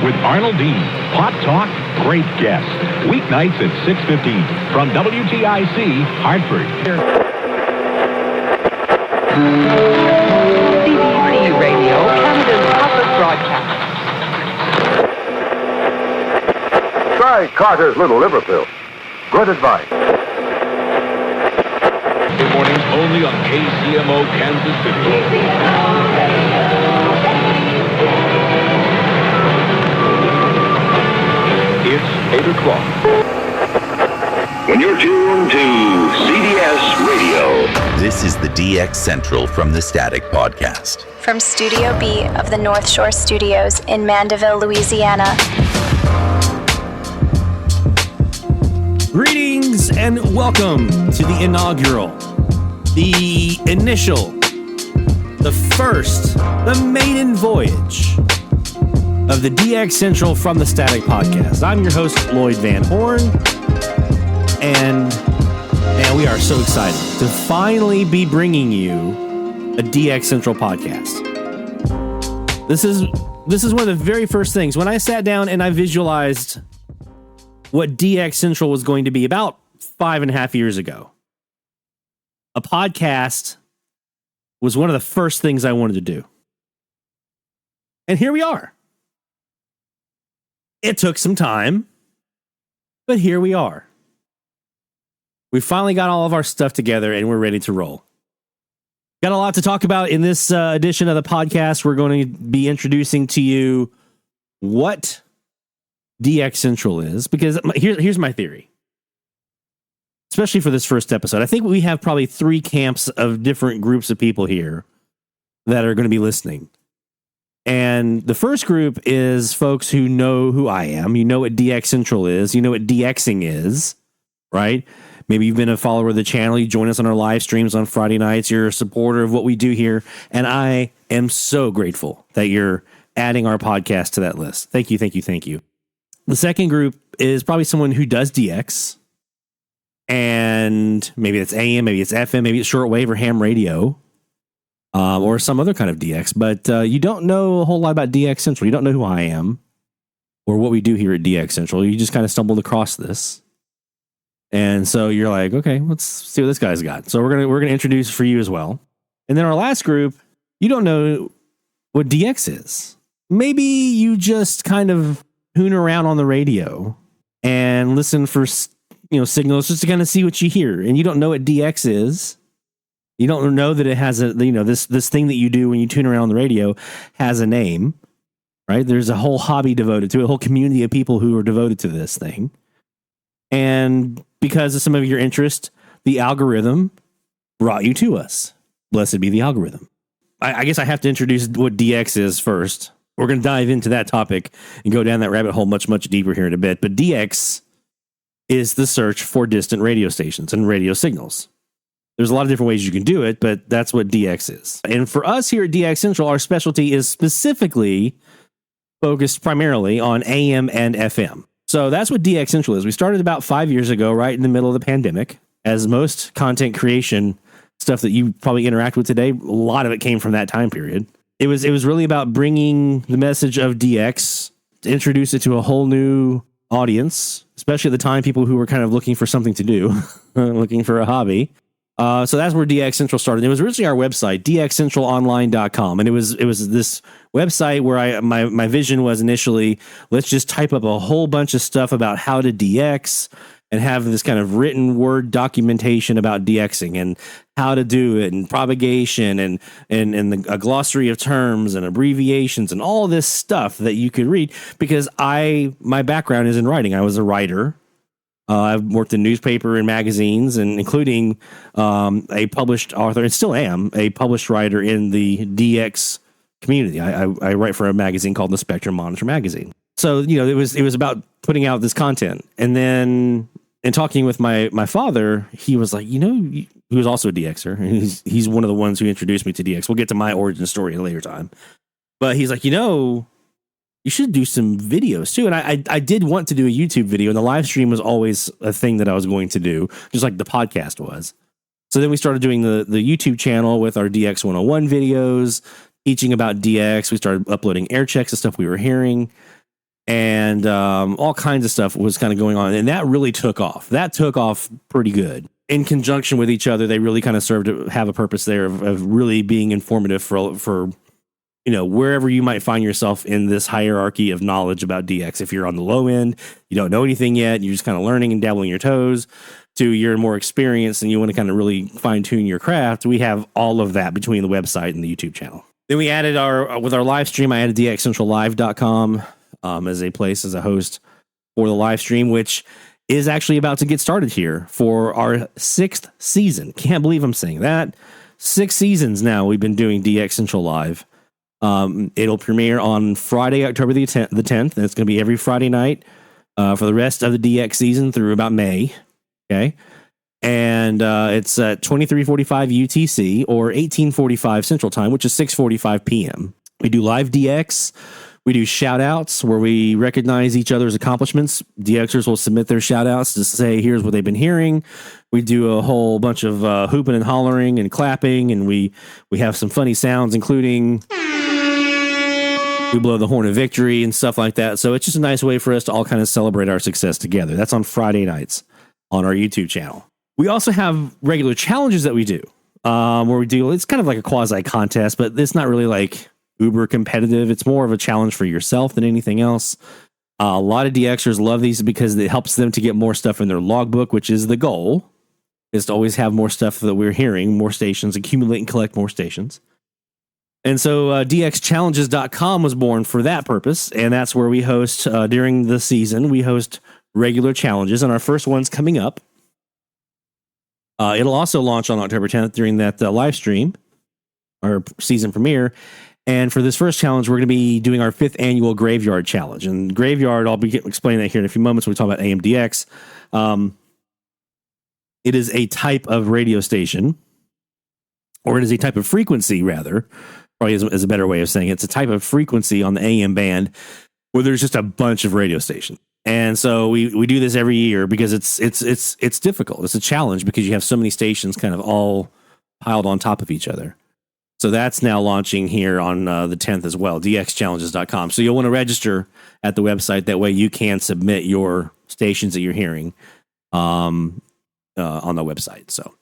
with Arnold Dean. Hot talk, great guests. Weeknights at 6:15 from WTIC, Hartford. BBC Radio, Canada's public broadcast. Try Carter's Little Liver Pill. Good advice. Good mornings only on KCMO Kansas City. It's 8 o'clock. When you're tuned to CDS Radio. This is the DX Central from the Static Podcast. From Studio B of the North Shore Studios in Mandeville, Louisiana. Greetings and welcome to the inaugural, the initial, the first, the maiden voyage of the DX Central from the Static Podcast. I'm your host, Lloyd Van Horn, and we are so excited to finally be bringing you a DX Central podcast. This is one of the very first things. When I sat down and I visualized what DX Central was going to be about 5.5 years ago, a podcast was one of the first things I wanted to do. And here we are. It took some time, but here we are. We finally got all of our stuff together and we're ready to roll. Got a lot to talk about in this edition of the podcast. We're going to be introducing to you what DX Central is, because here's my theory. Especially for this first episode. I think we have probably 3 camps of different groups of people here that are going to be listening. And the first group is folks who know who I am. You know what DX Central is. You know what DXing is, right? Maybe you've been a follower of the channel. You join us on our live streams on Friday nights. You're a supporter of what we do here. And I am so grateful that you're adding our podcast to that list. Thank you, thank you, thank you. The second group is probably someone who does DX. And maybe it's AM, maybe it's FM, maybe it's shortwave or ham radio. Or some other kind of DX, but you don't know a whole lot about DX Central. You don't know who I am or what we do here at DX Central. You just kind of stumbled across this. And so you're like, okay, let's see what this guy's got. So we're gonna introduce for you as well. And then our last group, you don't know what DX is. Maybe you just kind of hoon around on the radio and listen for signals just to kind of see what you hear. And you don't know what DX is. You don't know that it has this thing that you do when you tune around on the radio has a name, right? There's a whole hobby devoted to it, a whole community of people who are devoted to this thing. And because of some of your interest, the algorithm brought you to us. Blessed be the algorithm. I guess I have to introduce what DX is first. We're going to dive into that topic and go down that rabbit hole much, much deeper here in a bit. But DX is the search for distant radio stations and radio signals. There's a lot of different ways you can do it, but that's what DX is. And for us here at DX Central, our specialty is specifically focused primarily on AM and FM. So that's what DX Central is. We started about 5 years ago, right in the middle of the pandemic. As most content creation stuff that you probably interact with today, a lot of it came from that time period. It was really about bringing the message of DX, to introduce it to a whole new audience, especially at the time, people who were kind of looking for something to do, looking for a hobby. So that's where DX Central started. It was originally our website, DXcentralOnline.com. And it was this website where my vision was initially, let's just type up a whole bunch of stuff about how to DX and have this kind of written word documentation about DXing and how to do it and propagation and a glossary of terms and abbreviations and all this stuff that you could read, because my background is in writing. I was a writer. I've worked in newspaper and magazines, and including a published author, and still am a published writer in the DX community. I write for a magazine called the Spectrum Monitor magazine. So, it was about putting out this content. And then in talking with my father, he was like, he was also a DXer. And he's one of the ones who introduced me to DX. We'll get to my origin story at a later time. But he's like, you should do some videos too. And I did want to do a YouTube video, and the live stream was always a thing that I was going to do, just like the podcast was. So then we started doing the YouTube channel with our DX101 videos, teaching about DX. We started uploading air checks and stuff we were hearing. and all kinds of stuff was kind of going on. And that really took off. That took off pretty good. In conjunction with each other, they really kind of served to have a purpose there of really being informative for wherever you might find yourself in this hierarchy of knowledge about DX. If you're on the low end, you don't know anything yet, you're just kind of learning and dabbling your toes, to you're more experienced and you want to kind of really fine tune your craft. We have all of that between the website and the YouTube channel. Then we added with our live stream, I added DXcentralLive.com as a host for the live stream, which is actually about to get started here for our 6th season. Can't believe I'm saying that. 6 seasons now we've been doing DX Central Live. It'll premiere on Friday, October the 10th, and it's going to be every Friday night for the rest of the DX season through about May. Okay. And it's at 23:45 UTC or 18:45 Central Time, which is 6:45 p.m. We do live DX. We do shout outs where we recognize each other's accomplishments. DXers will submit their shout outs to say, here's what they've been hearing. We do a whole bunch of hooping and hollering and clapping, and we have some funny sounds, including we blow the horn of victory and stuff like that. So it's just a nice way for us to all kind of celebrate our success together. That's on Friday nights on our YouTube channel. We also have regular challenges that we do where we do, it's kind of like a quasi contest, but it's not really like uber competitive. It's more of a challenge for yourself than anything else. A lot of DXers love these because it helps them to get more stuff in their logbook, which is the goal, is to always have more stuff that we're hearing, more stations, accumulate and collect more stations. And so DXchallenges.com was born for that purpose, and that's where we host, during the season, we host regular challenges, and our first one's coming up. It'll also launch on October 10th during that live stream, our season premiere. And for this first challenge, we're going to be doing our 5th annual Graveyard Challenge. And Graveyard, I'll be explaining that here in a few moments when we talk about AMDX. It is a type of radio station, or it is a type of frequency, rather, probably is a better way of saying it. It's a type of frequency on the AM band where there's just a bunch of radio stations. And so we do this every year because it's difficult. It's a challenge because you have so many stations kind of all piled on top of each other. So that's now launching here on the 10th as well, DXchallenges.com. So you'll want to register at the website. That way you can submit your stations that you're hearing on the website. So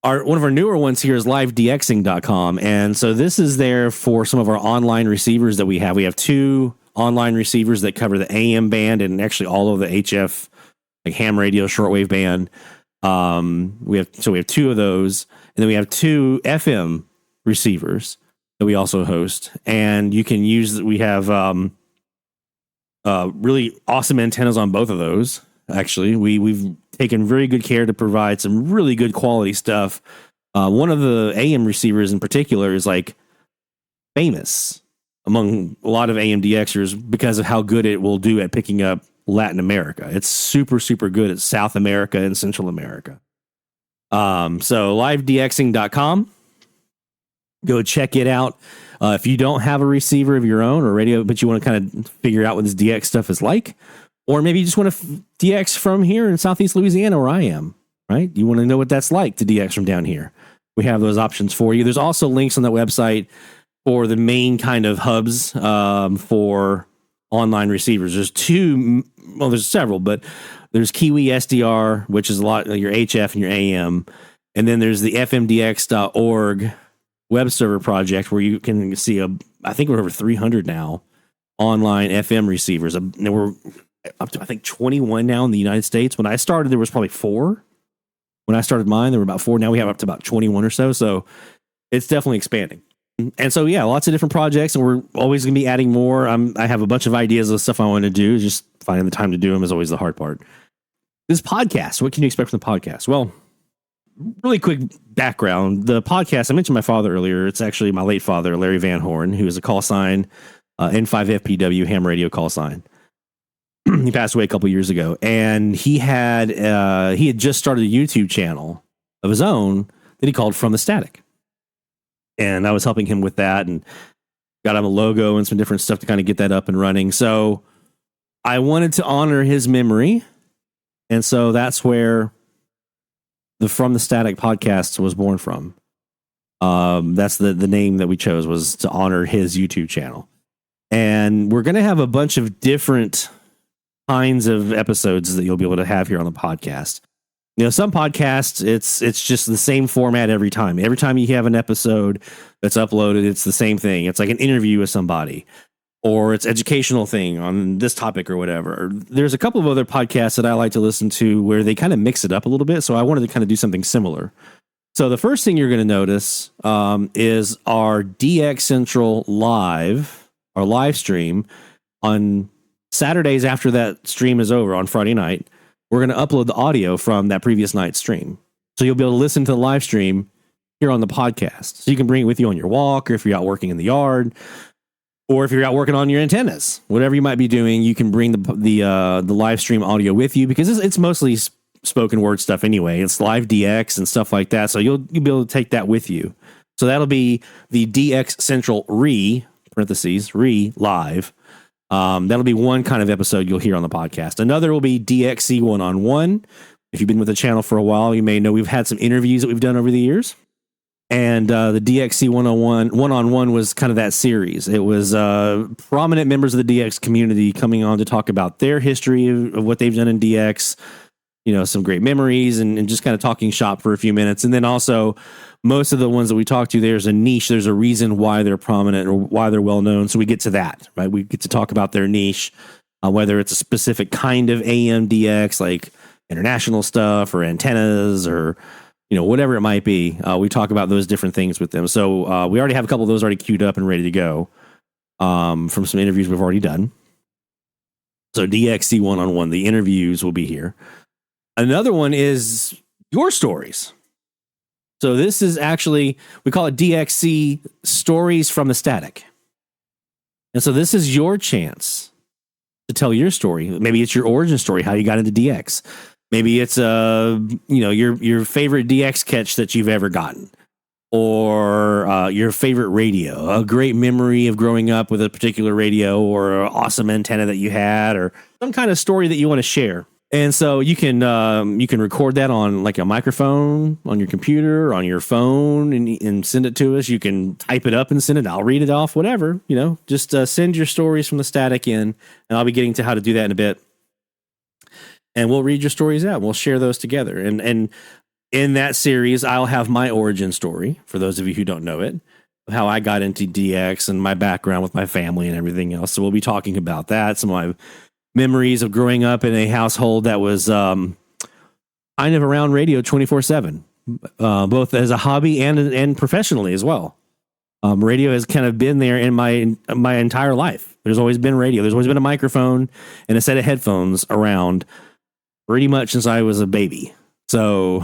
one of our newer ones here is livedxing.com. And so this is there for some of our online receivers that we have. We have 2 online receivers that cover the AM band and actually all of the HF, like ham radio, shortwave band. We have 2 of those, and then we have 2 FM receivers that we also host. And you can use, we have really awesome antennas on both of those. Actually, we've taken very good care to provide some really good quality stuff. One of the AM receivers in particular is like famous among a lot of AMDXers because of how good it will do at picking up Latin America. It's super, super good at South America and Central America. So livedxing.com. Go check it out. If you don't have a receiver of your own or radio, but you want to kind of figure out what this DX stuff is like, or maybe you just want to DX from here in Southeast Louisiana where I am, right? You want to know what that's like to DX from down here. We have those options for you. There's also links on that website for the main kind of hubs for online receivers. There's several, but there's Kiwi SDR, which is a lot of your HF and your AM. And then there's the fmdx.org web server project where you can see I think we're over 300 now online FM receivers. And we're up to, I think, 21 now in the United States. When I started, there was probably 4. When I started mine, there were about 4. Now we have up to about 21 or so. So it's definitely expanding. And so, yeah, lots of different projects, and we're always going to be adding more. I have a bunch of ideas of stuff I want to do. Just finding the time to do them is always the hard part. This podcast, what can you expect from the podcast? Well, really quick background. The podcast, I mentioned my father earlier. It's actually my late father, Larry Van Horn, who is a call sign, N5FPW ham radio call sign. He passed away a couple years ago, and he had just started a YouTube channel of his own that he called From the Static. And I was helping him with that and got him a logo and some different stuff to kind of get that up and running. So I wanted to honor his memory. And so that's where the From the Static podcast was born from. That's the name that we chose, was to honor his YouTube channel. And we're going to have a bunch of different kinds of episodes that you'll be able to have here on the podcast. Some podcasts, it's just the same format every time. Every time you have an episode that's uploaded, it's the same thing. It's like an interview with somebody, or it's educational thing on this topic or whatever. There's a couple of other podcasts that I like to listen to where they kind of mix it up a little bit. So I wanted to kind of do something similar. So the first thing you're going to notice is our DX Central our live stream on Saturdays after that stream is over on Friday night. We're going to upload the audio from that previous night's stream. So you'll be able to listen to the live stream here on the podcast. So you can bring it with you on your walk, or if you're out working in the yard, or if you're out working on your antennas, whatever you might be doing, you can bring the live stream audio with you, because it's mostly spoken word stuff anyway. It's live DX and stuff like that. So you'll be able to take that with you. So that'll be the DX Central re live. That'll be one kind of episode you'll hear on the podcast. Another will be DXC101. If you've been with the channel for a while, you may know we've had some interviews that we've done over the years. And the DXC101 one-on-one was kind of that series. It was prominent members of the DX community coming on to talk about their history of what they've done in DX, some great memories, and just kind of talking shop for a few minutes. And then also, most of the ones that we talk to, there's a niche, there's a reason why they're prominent or why they're well known. So we get to that, right? We get to talk about their niche, whether it's a specific kind of AM DX, like international stuff or antennas or, whatever it might be. We talk about those different things with them. So we already have a couple of those already queued up and ready to go from some interviews we've already done. So DXC one-on-one, the interviews will be here. Another one is your stories. So this is actually, we call it DXC Stories from the Static. And so this is your chance to tell your story. Maybe it's your origin story, how you got into DX. Maybe it's your favorite DX catch that you've ever gotten, or your favorite radio, a great memory of growing up with a particular radio, or an awesome antenna that you had, or some kind of story that you want to share. And so you can record that on like a microphone on your computer, on your phone, and send it to us. You can type it up and send it. I'll read it off, whatever, just send your stories from the static in, and I'll be getting to how to do that in a bit. And we'll read your stories out. We'll share those together. And in that series, I'll have my origin story, for those of you who don't know it, of how I got into DX and my background with my family and everything else. So we'll be talking about that, some of my memories of growing up in a household that was kind of around radio 24/7, both as a hobby and professionally as well. Radio has kind of been there in my entire life. There's always been radio. There's always been a microphone and a set of headphones around pretty much since I was a baby. So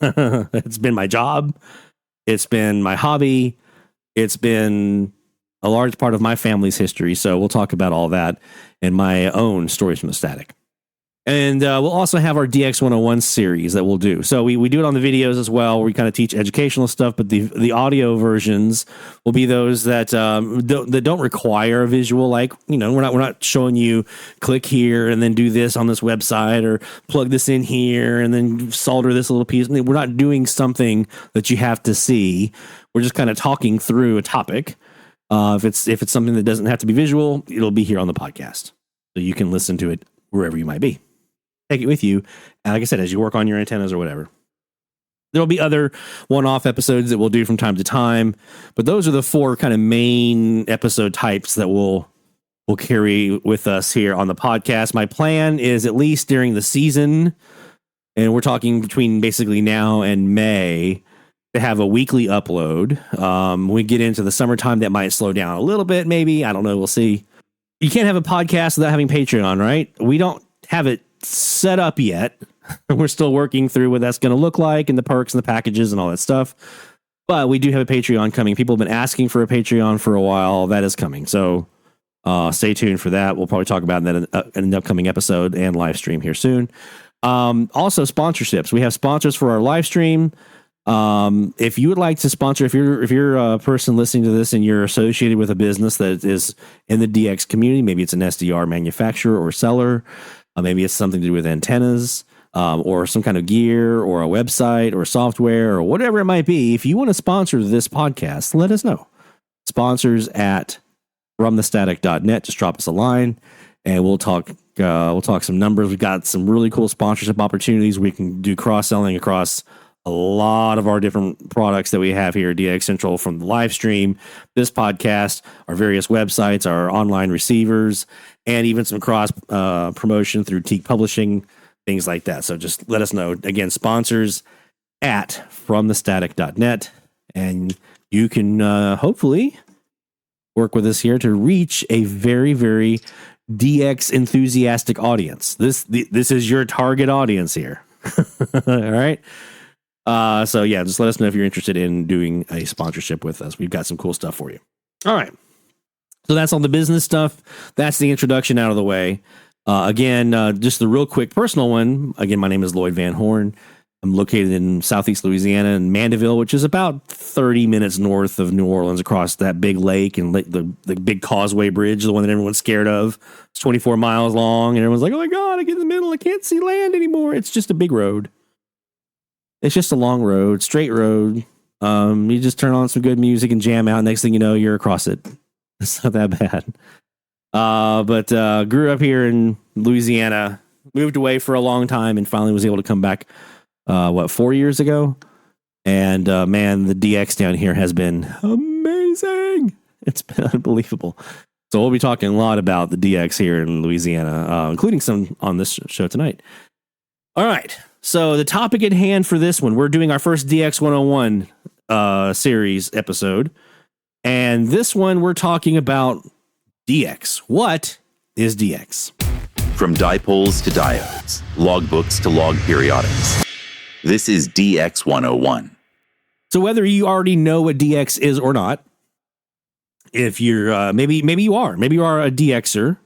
it's been my job. It's been my hobby. It's been a large part of my family's history. So we'll talk about all that and my own stories from the static. And we'll also have our DX101 series that we'll do. So we do it on the videos as well, where we kind of teach educational stuff, but the audio versions will be those that don't require a visual. Like, we're not showing you click here and then do this on this website, or plug this in here and then solder this little piece. We're not doing something that you have to see. We're just kind of talking through a topic. If it's something that doesn't have to be visual, it'll be here on the podcast, so you can listen to it wherever you might be. Take it with you, and like I said, as you work on your antennas or whatever. There'll be other one-off episodes that we'll do from time to time, but those are the four kind of main episode types that we'll carry with us here on the podcast. My plan is, at least during the season, and we're talking between basically now and May, to have a weekly upload. When we get into the summertime, that might slow down a little bit, maybe. I don't know. We'll see. You can't have a podcast without having Patreon, right? We don't have it set up yet. We're still working through what that's going to look like, and the perks and the packages and all that stuff. But we do have a Patreon coming. People have been asking for a Patreon for a while. That is coming. So stay tuned for that. We'll probably talk about that in an upcoming episode and live stream here soon. Also, sponsorships. We have sponsors for our live stream. If you would like to sponsor, if you're a person listening to this and you're associated with a business that is in the DX community, maybe it's an SDR manufacturer or seller, maybe it's something to do with antennas, or some kind of gear or a website or software or whatever it might be. If you want to sponsor this podcast, let us know. Sponsors at fromthestatic.net. Just drop us a line and we'll talk some numbers. We've got some really cool sponsorship opportunities. We can do cross-selling across a lot of our different products that we have here at DX Central, from the live stream, this podcast, our various websites, our online receivers, and even some cross promotion through Teak Publishing, things like that. So just let us know. Again, sponsors at fromthestatic.net, and you can hopefully work with us here to reach a very, very DX enthusiastic audience. This is your target audience here. All right. So yeah, just let us know if you're interested in doing a sponsorship with us. We've got some cool stuff for you. All right. So that's all the business stuff. That's the introduction out of the way. Again, just the real quick personal one. Again, my name is Lloyd Van Horn. I'm located in Southeast Louisiana in Mandeville, which is about 30 minutes north of New Orleans, across that big lake and the big Causeway Bridge, the one that everyone's scared of. It's 24 miles long, and everyone's like, oh my God, I get in the middle. I can't see land anymore. It's just a big road. It's just a long road, straight road. You just turn on some good music and jam out. Next thing you know, you're across it. It's not that bad. But grew up here in Louisiana, moved away for a long time, and finally was able to come back, 4 years ago? And man, the DX down here has been amazing. It's been unbelievable. So we'll be talking a lot about the DX here in Louisiana, including some on this show tonight. All right. So the topic at hand for this one, we're doing our first DX101 series episode. And this one, we're talking about DX. What is DX? From dipoles to diodes, logbooks to log periodics. This is DX101. So whether you already know what DX is or not, if you're maybe you are a DXer,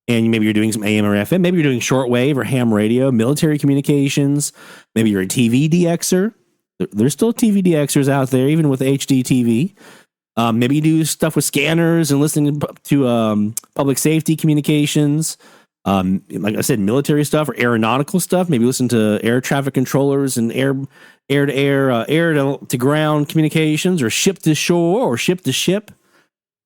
and maybe you're doing some AM or FM, maybe you're doing shortwave or ham radio, military communications, maybe you're a TV DXer. There's still TV DXers out there, even with HD TV. Maybe you do stuff with scanners and listening to public safety communications. Like I said, military stuff or aeronautical stuff. Maybe listen to air traffic controllers and air to air, air to ground communications, or ship to shore or ship to ship.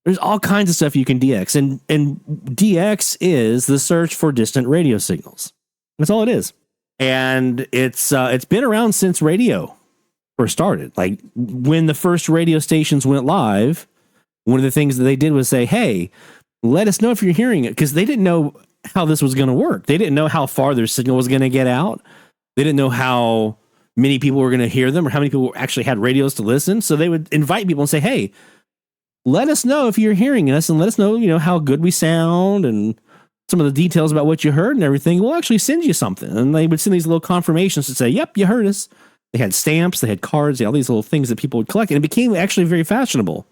There's all kinds of stuff you can DX, and DX is the search for distant radio signals. That's all it is, and it's been around since radio first started. Like when the first radio stations went live, one of the things that they did was say, "Hey, let us know if you're hearing it," because they didn't know how this was going to work. They didn't know how far their signal was going to get out. They didn't know how many people were going to hear them or how many people actually had radios to listen. So they would invite people and say, "Hey, let us know if you're hearing us, and let us know, how good we sound and some of the details about what you heard and everything. We'll actually send you something." And they would send these little confirmations to say, "Yep, you heard us." They had stamps, they had cards, all these little things that people would collect. And it became actually very fashionable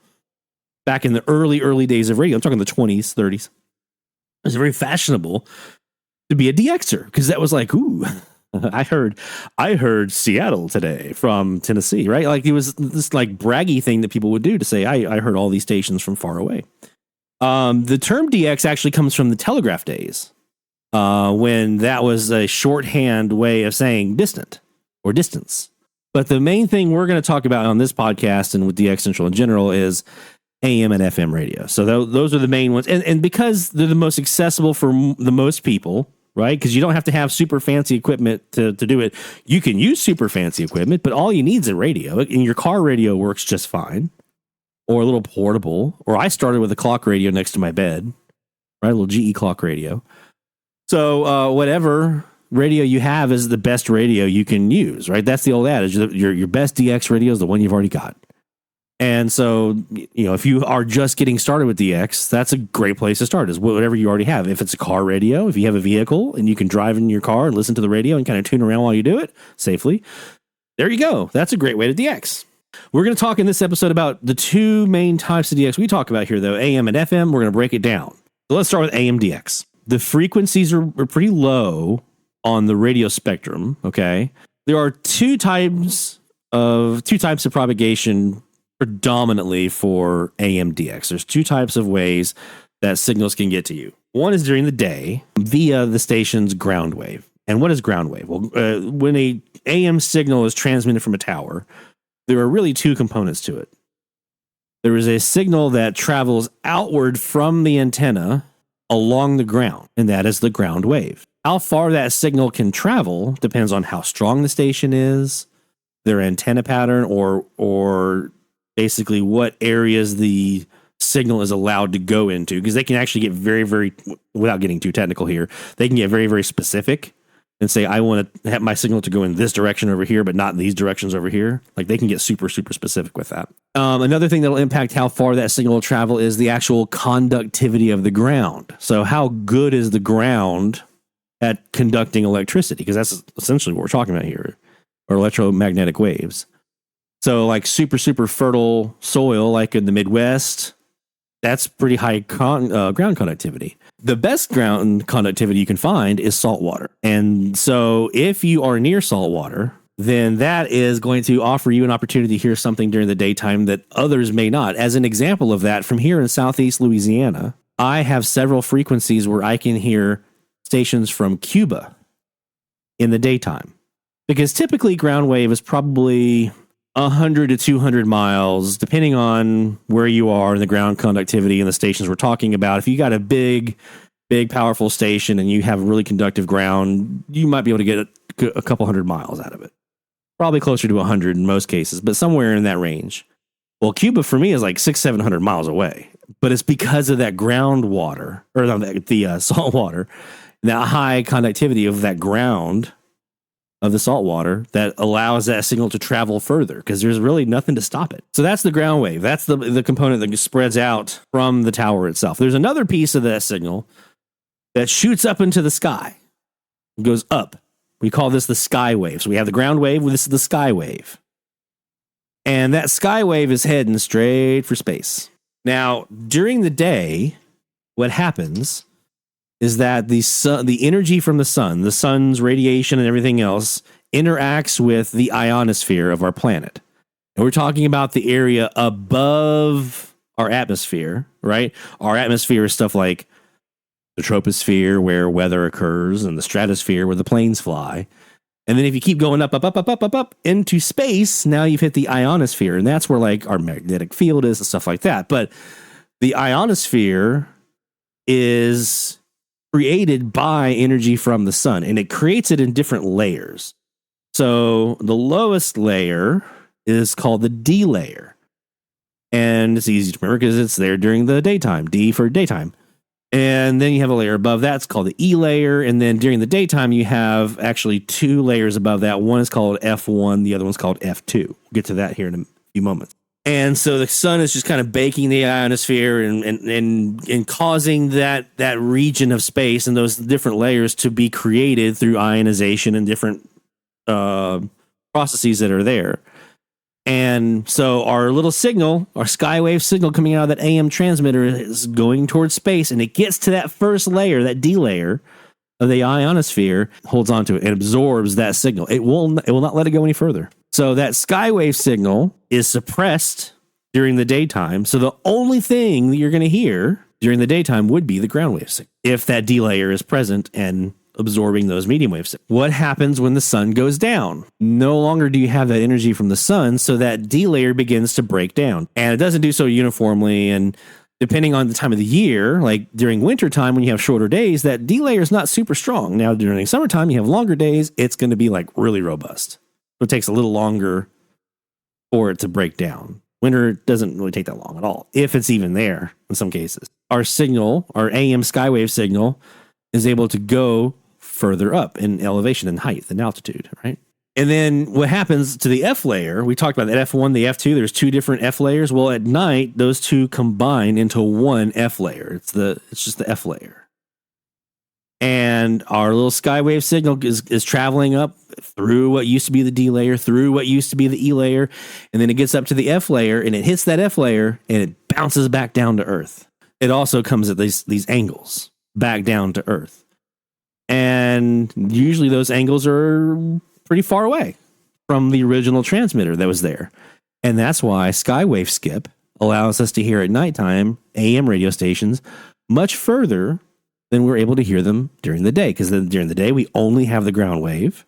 back in the early days of radio. I'm talking the 20s, 30s. It was very fashionable to be a DXer, because that was like, ooh, I heard Seattle today from Tennessee, right? Like it was this like braggy thing that people would do to say, I heard all these stations from far away. The term DX actually comes from the telegraph days, when that was a shorthand way of saying distant or distance. But the main thing we're going to talk about on this podcast and with DX Central in general is AM and FM radio. So those are the main ones. And because they're the most accessible for the most people, right? Because you don't have to have super fancy equipment to do it. You can use super fancy equipment, but all you need is a radio. And your car radio works just fine. Or a little portable. Or I started with a clock radio next to my bed, right? A little GE clock radio. So whatever radio you have is the best radio you can use, right? That's the old adage. Your best DX radio is the one you've already got. And so, if you are just getting started with DX, that's a great place to start, is whatever you already have. If it's a car radio, if you have a vehicle and you can drive in your car and listen to the radio and kind of tune around while you do it safely, there you go. That's a great way to DX. We're going to talk in this episode about the two main types of DX we talk about here, though, AM and FM. We're going to break it down. So let's start with AM DX. The frequencies are pretty low on the radio spectrum, okay? There are two types of propagation predominantly for AM DX. There's two types of ways that signals can get to you. One is during the day via the station's ground wave. And what is ground wave? Well, when a AM signal is transmitted from a tower, there are really two components to it. There is a signal that travels outward from the antenna along the ground, and that is the ground wave. How far that signal can travel depends on how strong the station is, their antenna pattern, or basically what areas the signal is allowed to go into, because they can actually get very, very, without getting too technical here, they can get very, very specific and say, I want to have my signal to go in this direction over here, but not in these directions over here. Like, they can get super, super specific with that. Another thing that'll impact how far that signal will travel is the actual conductivity of the ground. So how good is the ground at conducting electricity? Because that's essentially what we're talking about here, or electromagnetic waves. So like super, super fertile soil, like in the Midwest, that's pretty high ground conductivity. The best ground conductivity you can find is salt water. And so if you are near salt water, then that is going to offer you an opportunity to hear something during the daytime that others may not. As an example of that, from here in Southeast Louisiana, I have several frequencies where I can hear stations from Cuba in the daytime. Because typically ground wave is probably 100 to 200 miles, depending on where you are and the ground conductivity and the stations we're talking about. If you got a big, powerful station and you have really conductive ground, you might be able to get a couple hundred miles out of it. Probably closer to 100 in most cases, but somewhere in that range. Well, Cuba for me is like 600-700 miles away, but it's because of that groundwater, or the salt water, that high conductivity of that ground of the salt water that allows that signal to travel further, because there's really nothing to stop it. So that's the ground wave. That's the component that spreads out from the tower itself. There's another piece of that signal that shoots up into the sky. It goes up. We call this the sky wave. So we have the ground wave. This is the sky wave. And that sky wave is heading straight for space. Now, during the day, what happens is that the energy from the sun's radiation and everything else interacts with the ionosphere of our planet. And we're talking about the area above our atmosphere, right? Our atmosphere is stuff like the troposphere, where weather occurs, and the stratosphere, where the planes fly. And then if you keep going up into space, now you've hit the ionosphere, and that's where like our magnetic field is and stuff like that. But the ionosphere is created by energy from the sun, and it creates it in different layers. So the lowest layer is called the D layer, and it's easy to remember because it's there during the daytime. D for daytime. And then you have a layer above that. It's called the E layer. And then during the daytime, you have actually two layers above that. One is called F1. The other one's called F2. We'll get to that here in a few moments. And so the sun is just kind of baking the ionosphere and causing that region of space and those different layers to be created through ionization and different processes that are there. And so our little signal, our skywave signal coming out of that AM transmitter is going towards space, and it gets to that first layer, that D layer of the ionosphere, holds onto it and absorbs that signal. It will not let it go any further. So that skywave signal is suppressed during the daytime. So the only thing that you're going to hear during the daytime would be the ground wave signal, if that D layer is present and absorbing those medium waves. What happens when the sun goes down? No longer do you have that energy from the sun, so that D layer begins to break down. And it doesn't do so uniformly, and depending on the time of the year, like during wintertime when you have shorter days, that D layer is not super strong. Now during summertime, you have longer days, it's going to be like really robust. So it takes a little longer for it to break down. Winter doesn't really take that long at all, if it's even there in some cases. Our signal, our AM skywave signal, is able to go further up in elevation and height and altitude, right? And then what happens to the F layer, we talked about that F1, the F2, there's two different F layers. Well, at night, those two combine into one F layer. It's just the F layer. And our little skywave signal is traveling up through what used to be the D layer, through what used to be the E layer, and then it gets up to the F layer, and it hits that F layer, and it bounces back down to Earth. It also comes at these angles back down to Earth. And usually those angles are pretty far away from the original transmitter that was there. And that's why skywave skip allows us to hear at nighttime AM radio stations much further than we're able to hear them during the day. Because during the day, we only have the ground wave.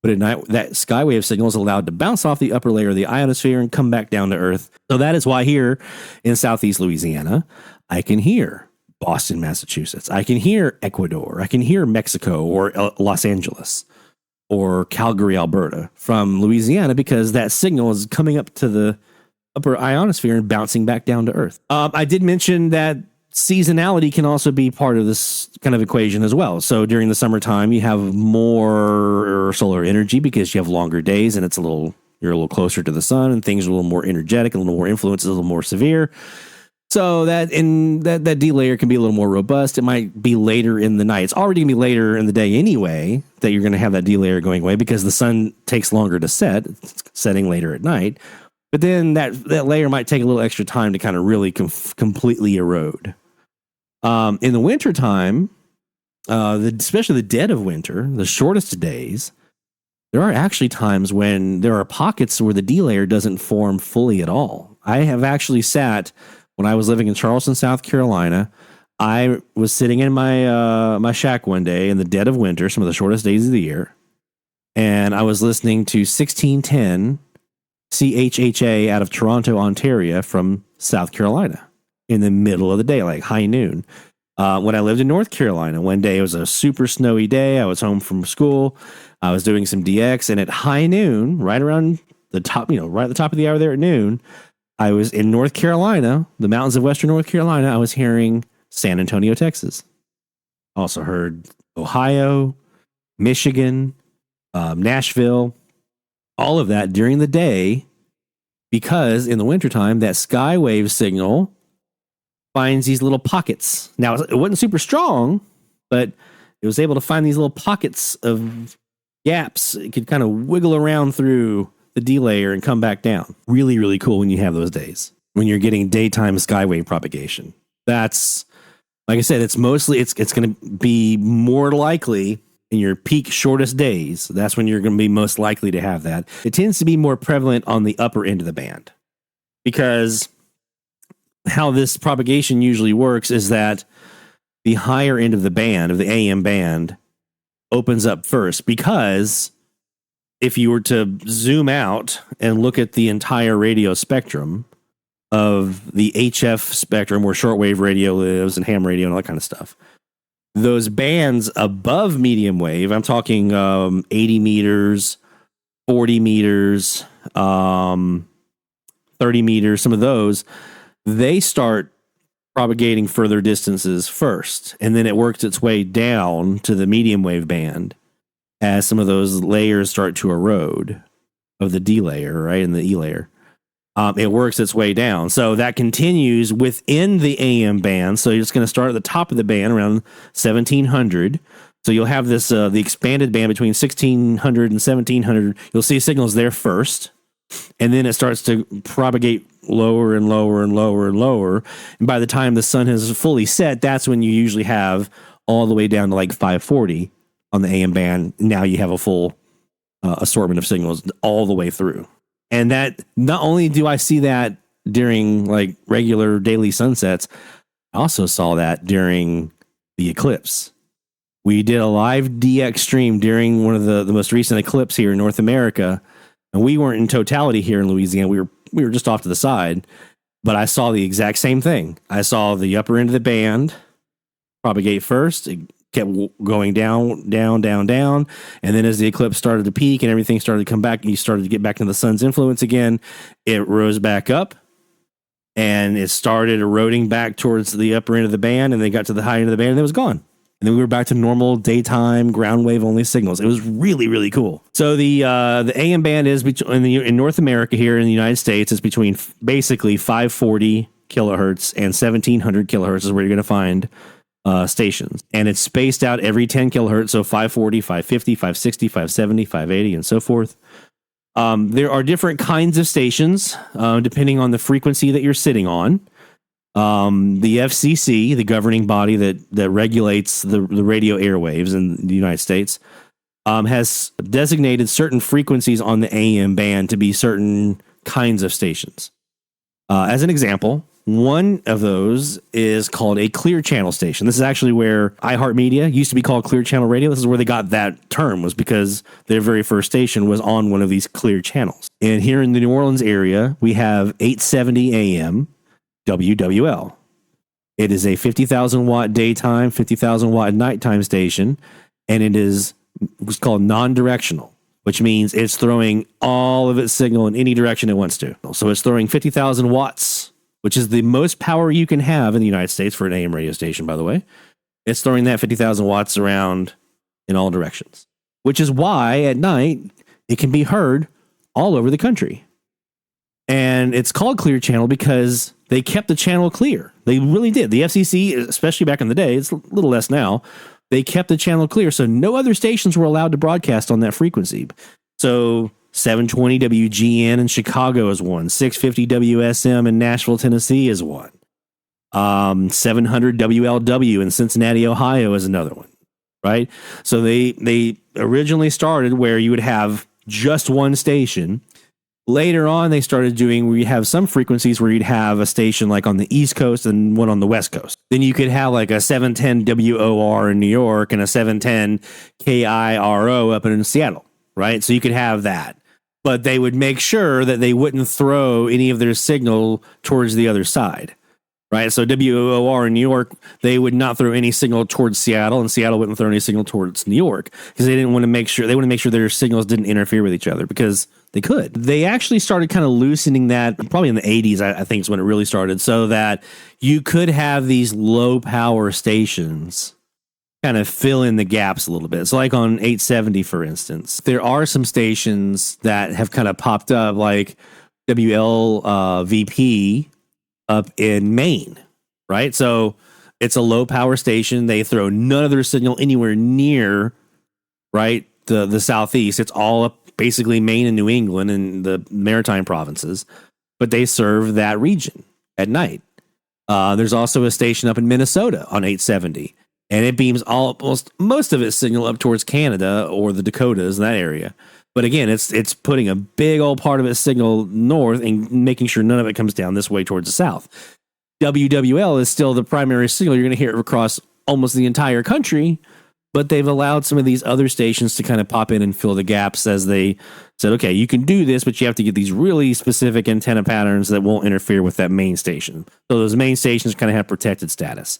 But at night, that skywave signal is allowed to bounce off the upper layer of the ionosphere and come back down to Earth. So that is why here in Southeast Louisiana, I can hear Boston, Massachusetts. I can hear Ecuador. I can hear Mexico or Los Angeles or Calgary, Alberta from Louisiana, because that signal is coming up to the upper ionosphere and bouncing back down to Earth. I did mention that seasonality can also be part of this kind of equation as well. So during the summertime, you have more solar energy because you have longer days and you're a little closer to the sun and things are a little more energetic, a little more influence, a little more severe. So that D layer can be a little more robust. It might be later in the night. It's already going to be later in the day anyway that you're going to have that D layer going away because the sun takes longer to set. It's setting later at night. But then that layer might take a little extra time to kind of really completely erode. In the wintertime, especially the dead of winter, the shortest days, there are actually times when there are pockets where the D layer doesn't form fully at all. I have actually sat, when I was living in Charleston, South Carolina, I was sitting in my shack one day in the dead of winter, some of the shortest days of the year, and I was listening to 1610 CHHA out of Toronto, Ontario from South Carolina in the middle of the day, like high noon. When I lived in North Carolina, one day it was a super snowy day. I was home from school. I was doing some DX, and at high noon, right around the top, right at the top of the hour there at noon, I was in North Carolina, the mountains of Western North Carolina. I was hearing San Antonio, Texas. Also heard Ohio, Michigan, Nashville, all of that during the day, because in the wintertime, that skywave signal finds these little pockets. Now, it wasn't super strong, but it was able to find these little pockets of gaps. It could kind of wiggle around through the D layer and come back down. Really, really cool when you have those days, when you're getting daytime skywave propagation. That's, like I said, it's going to be more likely in your peak shortest days. That's when you're going to be most likely to have that. It tends to be more prevalent on the upper end of the band, because how this propagation usually works is that the higher end of the band, of the AM band, opens up first, because if you were to zoom out and look at the entire radio spectrum of the HF spectrum, where shortwave radio lives and ham radio and all that kind of stuff, those bands above medium wave, I'm talking 80 meters, 40 meters, 30 meters, some of those, they start propagating further distances first, and then it works its way down to the medium wave band as some of those layers start to erode of the D layer, right, and the E layer. It works its way down. So that continues within the AM band. So it's going to start at the top of the band around 1700. So you'll have this, the expanded band between 1600 and 1700. You'll see signals there first, and then it starts to propagate lower and lower and lower and lower. And by the time the sun has fully set, that's when you usually have all the way down to like 540 on the AM band. Now you have a full assortment of signals all the way through. And that, not only do I see that during like regular daily sunsets, I also saw that during the eclipse. We did a live DX stream during one of the most recent eclipse here in North America, and we weren't in totality here in Louisiana. We were just off to the side, but I saw the exact same thing. I saw the upper end of the band propagate first. It kept going down, down, down, down. And then as the eclipse started to peak and everything started to come back, and you started to get back into the sun's influence again, it rose back up and it started eroding back towards the upper end of the band, and they got to the high end of the band and it was gone. And then we were back to normal daytime ground wave only signals. It was really, really cool. So the AM band is in North America here in the United States, is between basically 540 kilohertz and 1700 kilohertz is where you're going to find stations. And it's spaced out every 10 kilohertz. So 540, 550, 560, 570, 580, and so forth. There are different kinds of stations depending on the frequency that you're sitting on. The FCC, the governing body that regulates the radio airwaves in the United States, has designated certain frequencies on the AM band to be certain kinds of stations. As an example, One of those is called a clear channel station. This is actually where iHeartMedia used to be called Clear Channel Radio. This is where they got that term, was because their very first station was on one of these clear channels. And here in the New Orleans area, we have 870 AM WWL. It is a 50,000 watt daytime, 50,000 watt nighttime station, and it is what's called non-directional, which means it's throwing all of its signal in any direction it wants to. So it's throwing 50,000 watts, which is the most power you can have in the United States for an AM radio station, by the way. It's throwing that 50,000 watts around in all directions, which is why at night it can be heard all over the country. And it's called Clear Channel because they kept the channel clear. They really did. The FCC, especially back in the day, it's a little less now, they kept the channel clear. So no other stations were allowed to broadcast on that frequency. So 720 WGN in Chicago is one. 650 WSM in Nashville, Tennessee is one. 700 WLW in Cincinnati, Ohio is another one, right? So they originally started where you would have just one station. Later on, they started doing where you have some frequencies where you'd have a station like on the East Coast and one on the West Coast. Then you could have like a 710 WOR in New York and a 710 KIRO up in Seattle, right? So you could have that. But they would make sure that they wouldn't throw any of their signal towards the other side, right? So WOR in New York, they would not throw any signal towards Seattle, and Seattle wouldn't throw any signal towards New York because they want to make sure their signals didn't interfere with each other because they could. They actually started kind of loosening that probably in the 80s, I think is when it really started, so that you could have these low power stations kind of fill in the gaps a little bit. So like on 870, for instance, there are some stations that have kind of popped up like WLVP up in Maine, right? So it's a low power station. They throw none of their signal anywhere near, right, the Southeast. It's all up basically Maine and New England and the maritime provinces, but they serve that region at night. There's also a station up in Minnesota on 870. And it beams most of its signal up towards Canada or the Dakotas in that area. But again, it's putting a big old part of its signal north and making sure none of it comes down this way towards the south. WWL is still the primary signal. You're going to hear it across almost the entire country, but they've allowed some of these other stations to kind of pop in and fill the gaps as they said, okay, you can do this, but you have to get these really specific antenna patterns that won't interfere with that main station. So those main stations kind of have protected status.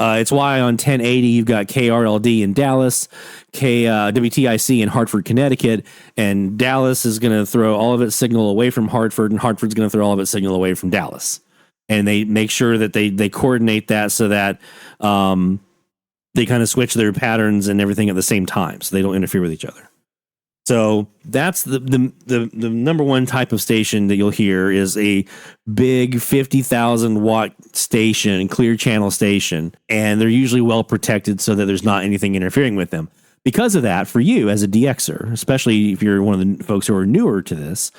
It's why on 1080 you've got KRLD in Dallas, WTIC in Hartford, Connecticut, and Dallas is going to throw all of its signal away from Hartford, and Hartford's going to throw all of its signal away from Dallas. And they make sure that they coordinate that so that they kind of switch their patterns and everything at the same time, so they don't interfere with each other. So that's the number one type of station that you'll hear is a big 50,000 watt station, clear channel station, and they're usually well protected so that there's not anything interfering with them. Because of that, for you as a DXer, especially if you're one of the folks who are newer to this,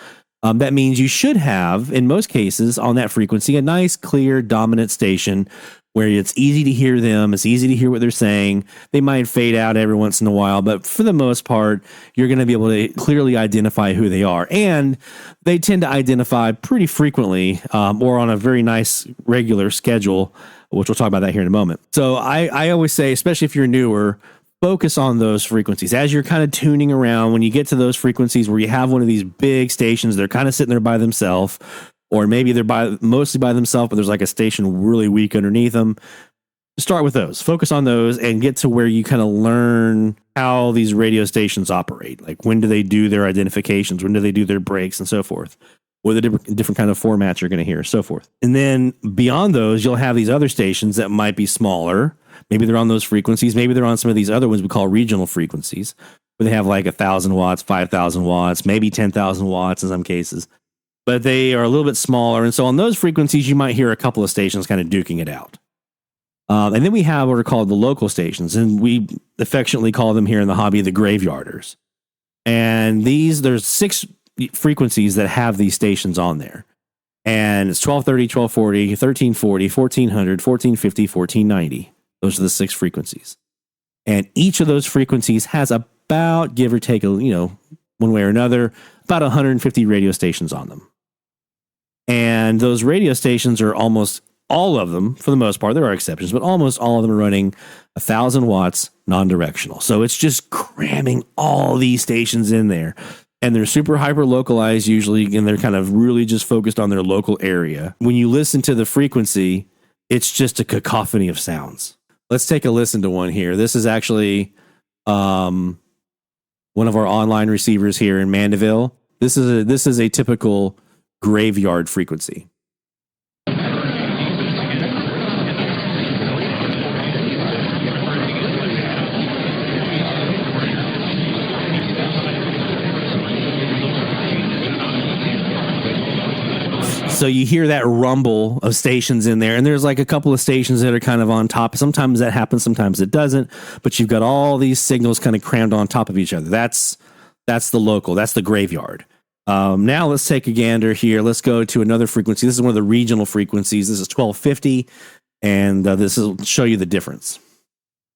that means you should have, in most cases, on that frequency, a nice, clear, dominant station where it's easy to hear them. It's easy to hear what they're saying. They might fade out every once in a while, but for the most part, you're going to be able to clearly identify who they are. And they tend to identify pretty frequently or on a very nice regular schedule, which we'll talk about that here in a moment. So I always say, especially if you're newer, focus on those frequencies. As you're kind of tuning around, when you get to those frequencies where you have one of these big stations, they're kind of sitting there by themselves, or maybe they're mostly by themselves, but there's like a station really weak underneath them. Start with those. Focus on those and get to where you kind of learn how these radio stations operate. Like when do they do their identifications? When do they do their breaks and so forth? What are the different kind of formats you're going to hear, so forth. And then beyond those, you'll have these other stations that might be smaller. Maybe they're on those frequencies. Maybe they're on some of these other ones we call regional frequencies, where they have like 1,000 watts, 5,000 watts, maybe 10,000 watts in some cases. But they are a little bit smaller. And so on those frequencies, you might hear a couple of stations kind of duking it out. And then we have what are called the local stations. And we affectionately call them here in the hobby the graveyarders. And there's 6 frequencies that have these stations on there. And it's 1230, 1240, 1340, 1400, 1450, 1490. Those are the 6 frequencies. And each of those frequencies has about, give or take, one way or another, about 150 radio stations on them. And those radio stations are almost all of them, for the most part, there are exceptions, but almost all of them are running 1,000 watts non-directional. So it's just cramming all these stations in there. And they're super hyper localized usually, and they're kind of really just focused on their local area. When you listen to the frequency, it's just a cacophony of sounds. Let's take a listen to one here. This is actually one of our online receivers here in Mandeville. This is a typical graveyard frequency. So you hear that rumble of stations in there, and there's like a couple of stations that are kind of on top. Sometimes that happens, sometimes it doesn't, but you've got all these signals kind of crammed on top of each other. That's the local, that's the graveyard. Now let's take a gander here. Let's go to another frequency. This is one of the regional frequencies. This is 1250, and this will show you the difference.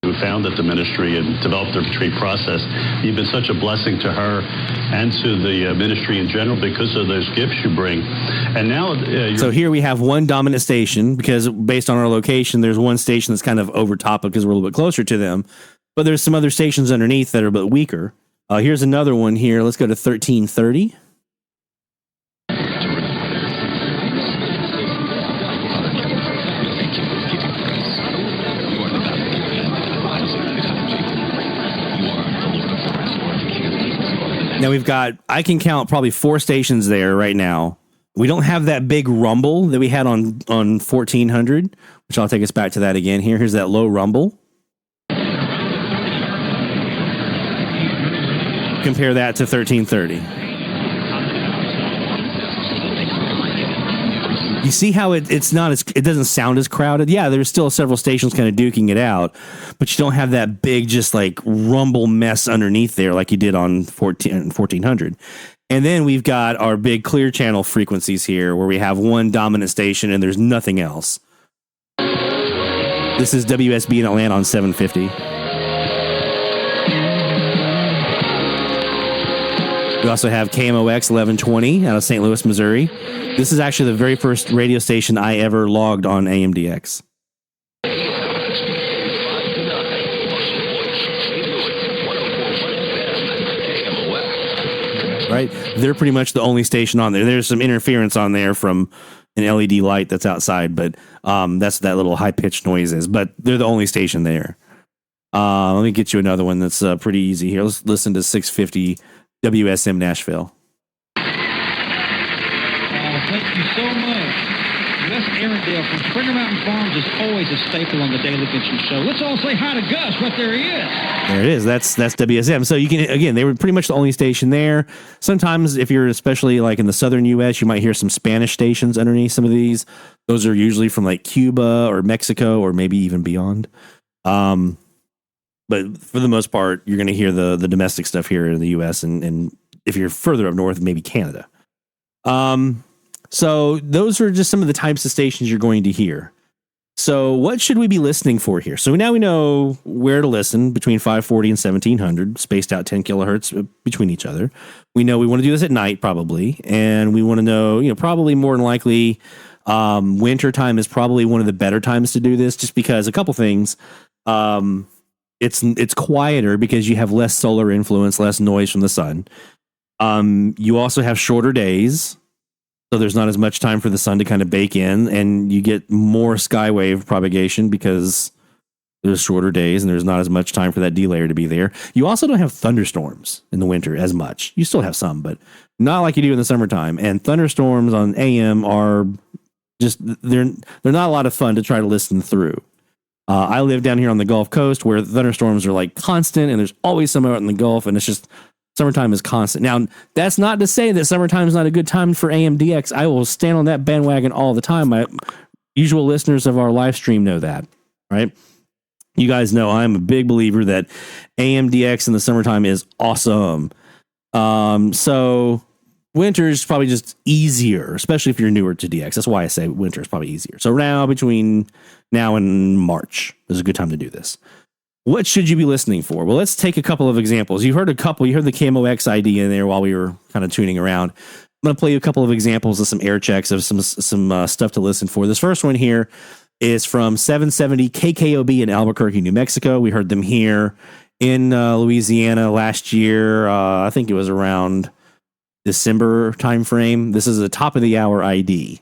Who founded the ministry and developed the retreat process. You've been such a blessing to her and to the ministry in general because of those gifts you bring. And now, so here we have one dominant station because based on our location, there's one station that's kind of over top because we're a little bit closer to them. But there's some other stations underneath that are a bit weaker. Here's another one here. Let's go to 1330. Now I can count probably 4 stations there right now. We don't have that big rumble that we had on 1400, which I'll take us back to that again here. Here's that low rumble. Compare that to 1330. You see how it doesn't sound as crowded? Yeah, there's still several stations kind of duking it out, but you don't have that big just like rumble mess underneath there like you did on 1400. And then we've got our big clear channel frequencies here where we have one dominant station and there's nothing else. This is WSB in Atlanta on 750. We also have KMOX 1120 out of St. Louis, Missouri. This is actually the very first radio station I ever logged on AMDX. Right? They're pretty much the only station on there. There's some interference on there from an LED light that's outside, but that's what that little high-pitched noise is. But they're the only station there. Let me get you another one that's pretty easy here. Let's listen to 650 WSM Nashville. Thank you so much. Gus Arendelle from Springer Mountain Farms is always a staple on the Daily Kitchen Show. Let's all say hi to Gus, but there he is. There it is. That's WSM. So you can, again, they were pretty much the only station there. Sometimes if you're especially like in the southern U.S., you might hear some Spanish stations underneath some of these. Those are usually from like Cuba or Mexico or maybe even beyond. But for the most part, you're going to hear the domestic stuff here in the U.S. and if you're further up north, maybe Canada. So those are just some of the types of stations you're going to hear. So what should we be listening for here? So now we know where to listen between 540 and 1700, spaced out 10 kilohertz between each other. We know we want to do this at night probably, and we want to know, probably more than likely winter time is probably one of the better times to do this just because a couple things. It's quieter because you have less solar influence, less noise from the sun. You also have shorter days. So there's not as much time for the sun to kind of bake in, and you get more skywave propagation because there's shorter days and there's not as much time for that D-layer to be there. You also don't have thunderstorms in the winter as much. You still have some, but not like you do in the summertime. And thunderstorms on AM are just, they're not a lot of fun to try to listen through. I live down here on the Gulf Coast where thunderstorms are like constant and there's always some out in the Gulf, and it's just, summertime is constant. Now, that's not to say that summertime is not a good time for AMDX. I will stand on that bandwagon all the time. My usual listeners of our live stream know that, right? You guys know I'm a big believer that AMDX in the summertime is awesome. So winter is probably just easier, especially if you're newer to DX. That's why I say winter is probably easier. So now between now and March is a good time to do this. What should you be listening for? Well, let's take a couple of examples. You heard the KMOX ID in there while we were kind of tuning around. going to play you a couple of examples of some air checks of some stuff to listen for. This first one here is from 770 KKOB in Albuquerque, New Mexico. We heard them here in Louisiana last year. I think it was around December timeframe. This is a top of the hour ID.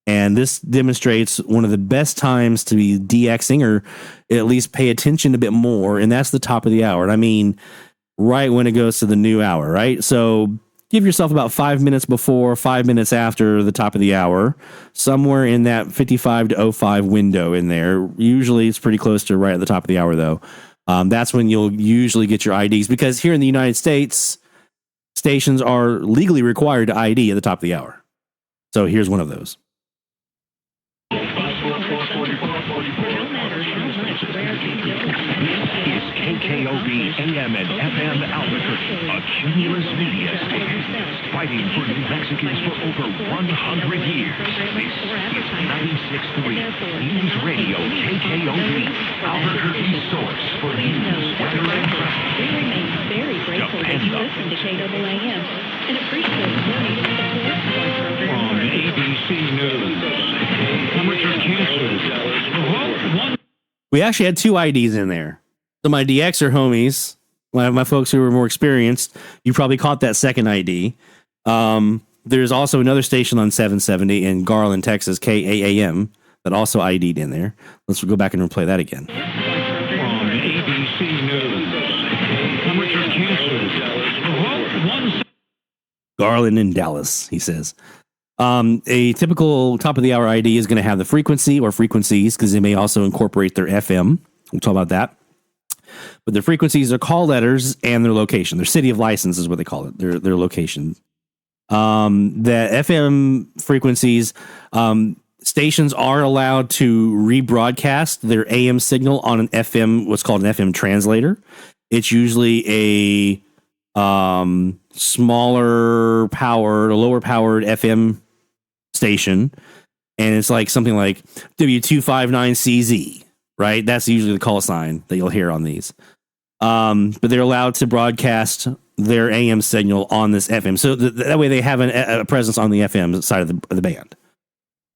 And this demonstrates one of the best times to be DXing, or at least pay attention a bit more. And that's the top of the hour. And I mean, right when it goes to the new hour, right? So give yourself about 5 minutes before, 5 minutes after the top of the hour, somewhere in that 55 to 05 window in there. Usually it's pretty close to right at the top of the hour, though. That's when you'll usually get your IDs, because here in the United States, stations are legally required to ID at the top of the hour. So here's one of those. KKOB AM and FM Albuquerque, a cumulus media station, fighting for New Mexicans for over 100 years. This is 96.3 News Radio KKOB, Albuquerque's source for news, weather, and traffic. We remain very grateful that you listen to KAAM and appreciate your needed support for our program. From ABC News, amateur cancer. We actually had two IDs in there. So my DXer homies, my folks who were more experienced, you probably caught that second ID. There's also another station on 770 in Garland, Texas, KAAM, that also ID'd in there. Let's go back and replay that again. From ABC News, amateur cancer. Garland in Dallas, he says. A typical top of the hour ID is going to have the frequency or frequencies, because they may also incorporate their FM. We'll talk about that. But their frequencies are call letters and their location. Their city of license is what they call it. Their location. The FM frequencies, stations are allowed to rebroadcast their AM signal on an FM, what's called an FM translator. It's usually a smaller powered, or lower powered FM station, and it's like something like W259CZ. Right, that's usually the call sign that you'll hear on these. But they're allowed to broadcast their AM signal on this FM, so that way they have a presence on the FM side of the band,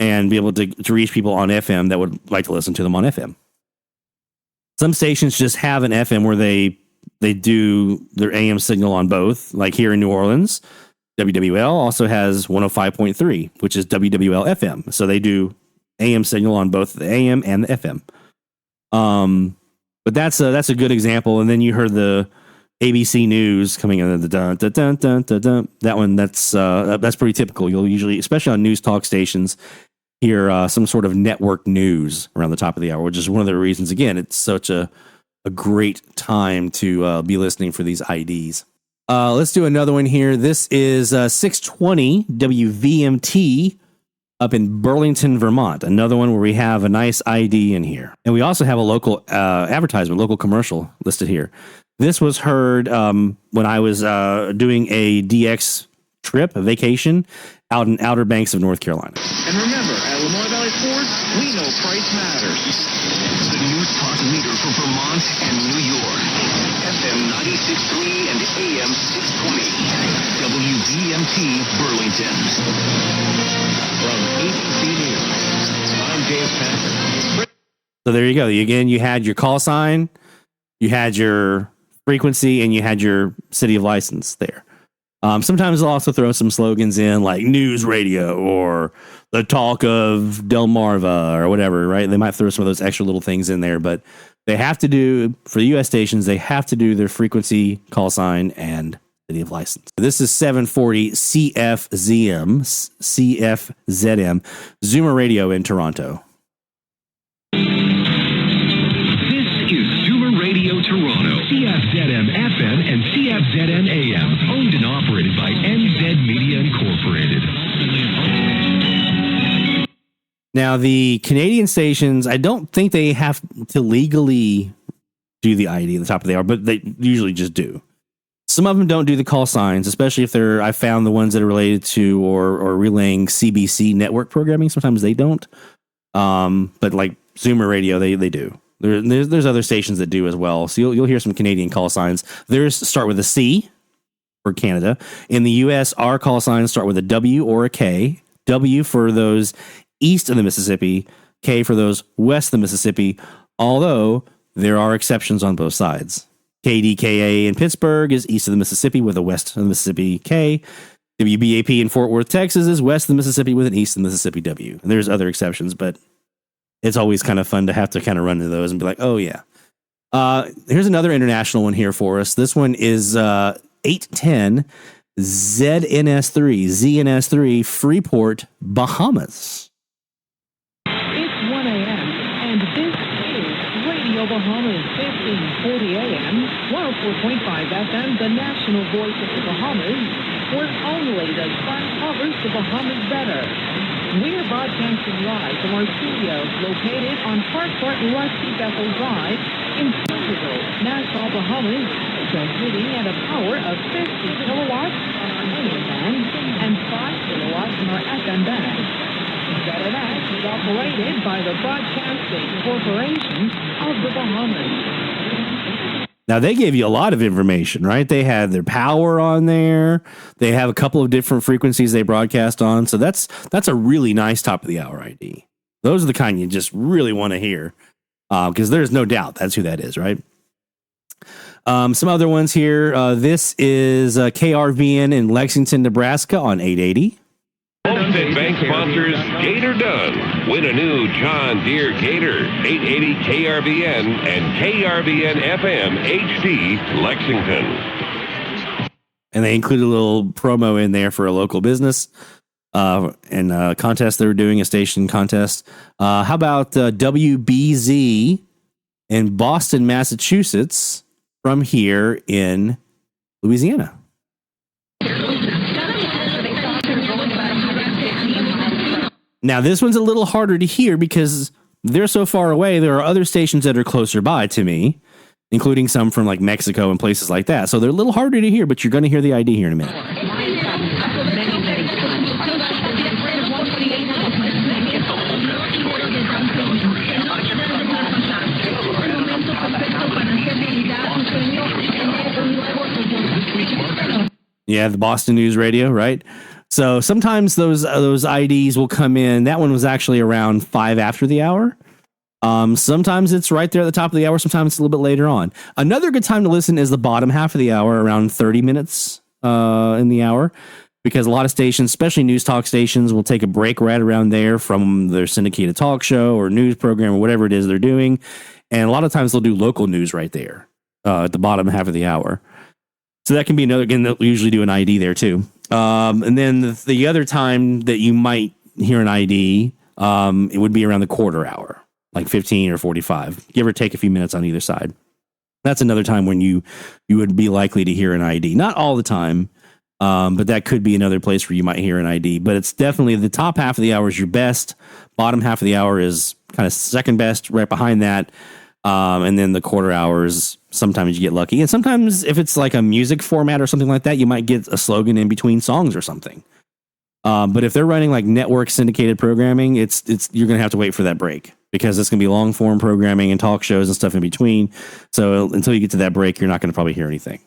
and be able to reach people on FM that would like to listen to them on FM. Some stations just have an FM where they do their AM signal on both. Like here in New Orleans, WWL also has 105.3, which is WWL FM. So they do AM signal on both the AM and the FM. But that's a good example. And then you heard the ABC News coming in, the dun dun dun dun dun dun. That one, that's pretty typical. You'll usually, especially on news talk stations, hear some sort of network news around the top of the hour, which is one of the reasons. Again, it's such a great time to be listening for these IDs. Let's do another one here. This is 620 WVMT. Up in Burlington, Vermont, another one where we have a nice ID in here. And we also have a local advertisement, local commercial listed here. This was heard when I was doing a DX trip, a vacation, out in Outer Banks of North Carolina. And remember, at Lamar Valley Ford, we know price matters. The news talk leader for Vermont and New York. FM 96.3 and AM 620. WVMT Burlington. From ABC News, I'm Dave Packer. So there you go. Again, you had your call sign, you had your frequency, and you had your city of license there. Sometimes they'll also throw some slogans in, like news radio or the talk of Delmarva or whatever, right? They might throw some of those extra little things in there, but they have to do, for the U.S. stations, they have to do their frequency, call sign, and city of license. This is 740 CFZM, Zoomer Radio in Toronto. This is Zoomer Radio Toronto. CFZM FM and CFZM AM, owned and operated by NZ Media Incorporated. Now, the Canadian stations, I don't think they have to legally do the ID at the top of the hour, but they usually just do. Some of them don't do the call signs, especially if they're, I found the ones that are related to or relaying CBC network programming. Sometimes they don't. But like Zoomer Radio, they do. There's other stations that do as well. So you'll hear some Canadian call signs. There's start with a C for Canada. In the U.S., our call signs start with a W or a K. W for those east of the Mississippi, K for those west of the Mississippi, although there are exceptions on both sides. KDKA in Pittsburgh is east of the Mississippi with a west of the Mississippi K. WBAP in Fort Worth, Texas is west of the Mississippi with an east of the Mississippi W. And there's other exceptions, but it's always kind of fun to have to kind of run into those and be like, oh, yeah. Here's another international one here for us. This one is 810 ZNS3, Freeport, Bahamas. It's 1 a.m., and this is Radio Bahamas, 1540 a.m., 104.5 FM, the national voice of the Bahamas, where only the sun covers the Bahamas better. We're broadcasting live from our studios located on Hartford Lusty Bethel Drive in Centerville, Nassau, Bahamas, transmitting at a power of 50 kilowatts on our AM band and 5 kilowatts on our FM band. ZNS is operated by the Broadcasting Corporation of the Bahamas. Now, they gave you a lot of information, right? They had their power on there. They have a couple of different frequencies they broadcast on. So that's a really nice top of the hour ID. Those are the kind you just really want to hear because there's no doubt that's who that is, right? Some other ones here. This is KRVN in Lexington, Nebraska on 880. Homestead Bank sponsors Gator Done. Win a new John Deere Gator, 880 KRVN and KRVN FM HD Lexington. And they include a little promo in there for a local business and a contest they were doing, a station contest. How about WBZ in Boston, Massachusetts from here in Louisiana? Now, this one's a little harder to hear because they're so far away. There are other stations that are closer by to me, including some from like Mexico and places like that. So they're a little harder to hear, but you're going to hear the ID here in a minute. Yeah, the Boston News Radio, right? So sometimes those IDs will come in. That one was actually around 5 after the hour. Sometimes it's right there at the top of the hour. Sometimes it's a little bit later on. Another good time to listen is the bottom half of the hour, around 30 minutes in the hour, because a lot of stations, especially news talk stations, will take a break right around there from their syndicated talk show or news program or whatever it is they're doing. And a lot of times they'll do local news right there at the bottom half of the hour. So that can be another, again, they'll usually do an ID there too. And then the other time that you might hear an ID, it would be around the quarter hour, like 15 or 45, give or take a few minutes on either side. That's another time when you would be likely to hear an ID. Not all the time, but that could be another place where you might hear an ID. But it's definitely the top half of the hour is your best. Bottom half of the hour is kind of second best, right behind that. And then the quarter hours, sometimes you get lucky. And sometimes if it's like a music format or something like that, you might get a slogan in between songs or something. But if they're running like network syndicated programming, it's you're going to have to wait for that break because it's going to be long form programming and talk shows and stuff in between. So until you get to that break, you're not going to probably hear anything.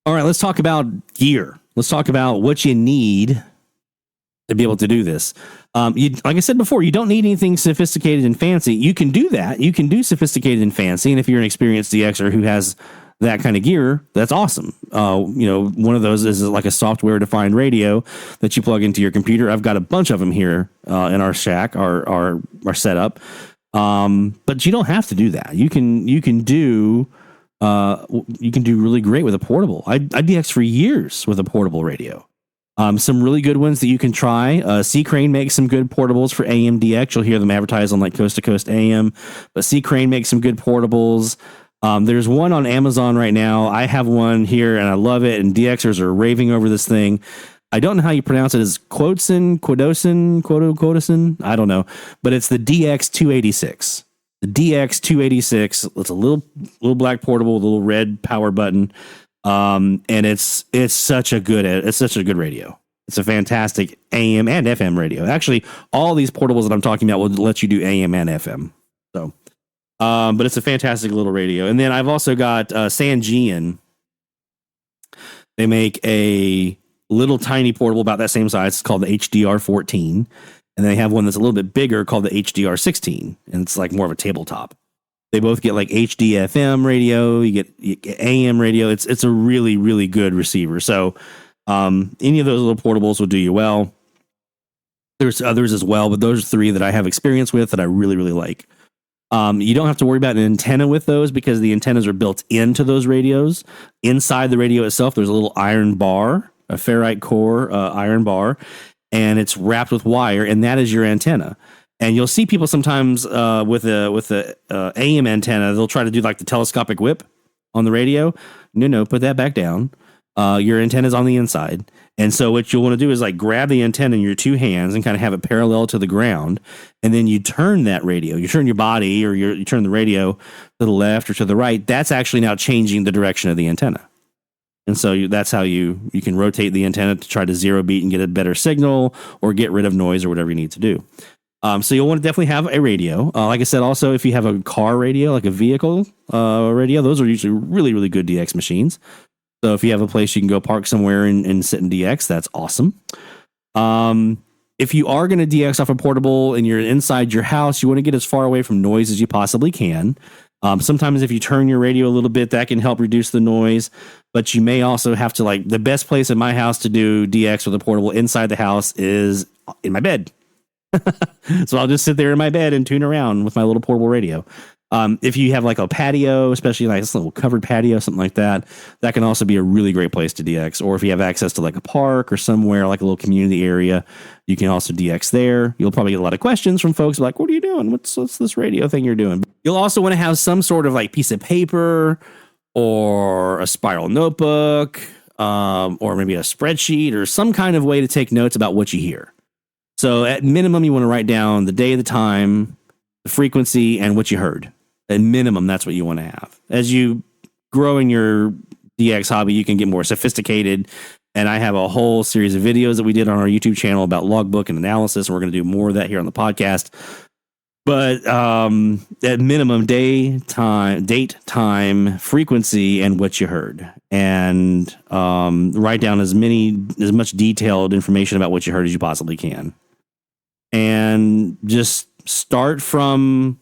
All right, let's talk about gear. Let's talk about what you need to be able to do this. Like I said before, you don't need anything sophisticated and fancy. You can do that. You can do sophisticated and fancy. And if you're an experienced DXer who has that kind of gear, that's awesome. One of those is like a software defined radio that you plug into your computer. I've got a bunch of them here in our shack, our setup. But you don't have to do that. You can do really great with a portable. I DX for years with a portable radio. Some really good ones that you can try. C Crane makes some good portables for AM DX. You'll hear them advertised on like Coast to Coast AM, but C Crane makes some good portables. There's one on Amazon right now. I have one here and I love it. And DXers are raving over this thing. I don't know how you pronounce it. Is Quoteson? I don't know, but it's the DX286. The DX286. It's a little black portable with a little red power button. And it's such a good radio. It's a fantastic AM and FM radio. Actually, all these portables that I'm talking about will let you do AM and FM. So, but it's a fantastic little radio. And then I've also got Sangean. They make a little tiny portable about that same size. It's called the HDR14. And they have one that's a little bit bigger called the HDR16. And it's like more of a tabletop. They both get like HD FM radio. You get AM radio. It's a really, really good receiver. So any of those little portables will do you well. There's others as well, but those are three that I have experience with that I really, really like. You don't have to worry about an antenna with those because the antennas are built into those radios. Inside the radio itself, there's a little iron bar, a ferrite core iron bar, and it's wrapped with wire, and that is your antenna. And you'll see people sometimes with the AM antenna, they'll try to do like the telescopic whip on the radio. No, put that back down. Your antenna's on the inside. And so what you'll want to do is like grab the antenna in your two hands and kind of have it parallel to the ground. And then you turn that radio, you turn your body or you turn the radio to the left or to the right. That's actually now changing the direction of the antenna. And so that's how you can rotate the antenna to try to zero beat and get a better signal or get rid of noise or whatever you need to do. So you'll want to definitely have a radio. Like I said, also, if you have a car radio, like a vehicle radio, those are usually really, really good DX machines. So if you have a place you can go park somewhere and sit in DX, that's awesome. If you are going to DX off a portable and you're inside your house, you want to get as far away from noise as you possibly can. Sometimes if you turn your radio a little bit, that can help reduce the noise. But you may also have to, like, the best place in my house to do DX with a portable inside the house is in my bed. So I'll just sit there in my bed and tune around with my little portable radio. If you have like a patio, especially like a little covered patio, something like that, that can also be a really great place to DX. Or if you have access to like a park or somewhere like a little community area, you can also DX there. You'll probably get a lot of questions from folks like, what are you doing? What's this radio thing you're doing? You'll also want to have some sort of like piece of paper or a spiral notebook, or maybe a spreadsheet or some kind of way to take notes about what you hear. So at minimum, you want to write down the day, the time, the frequency, and what you heard. At minimum, that's what you want to have. As you grow in your DX hobby, you can get more sophisticated. And I have a whole series of videos that we did on our YouTube channel about logbook and analysis. And we're going to do more of that here on the podcast. But at minimum, date, time, frequency, and what you heard. And write down as much detailed information about what you heard as you possibly can. And just start from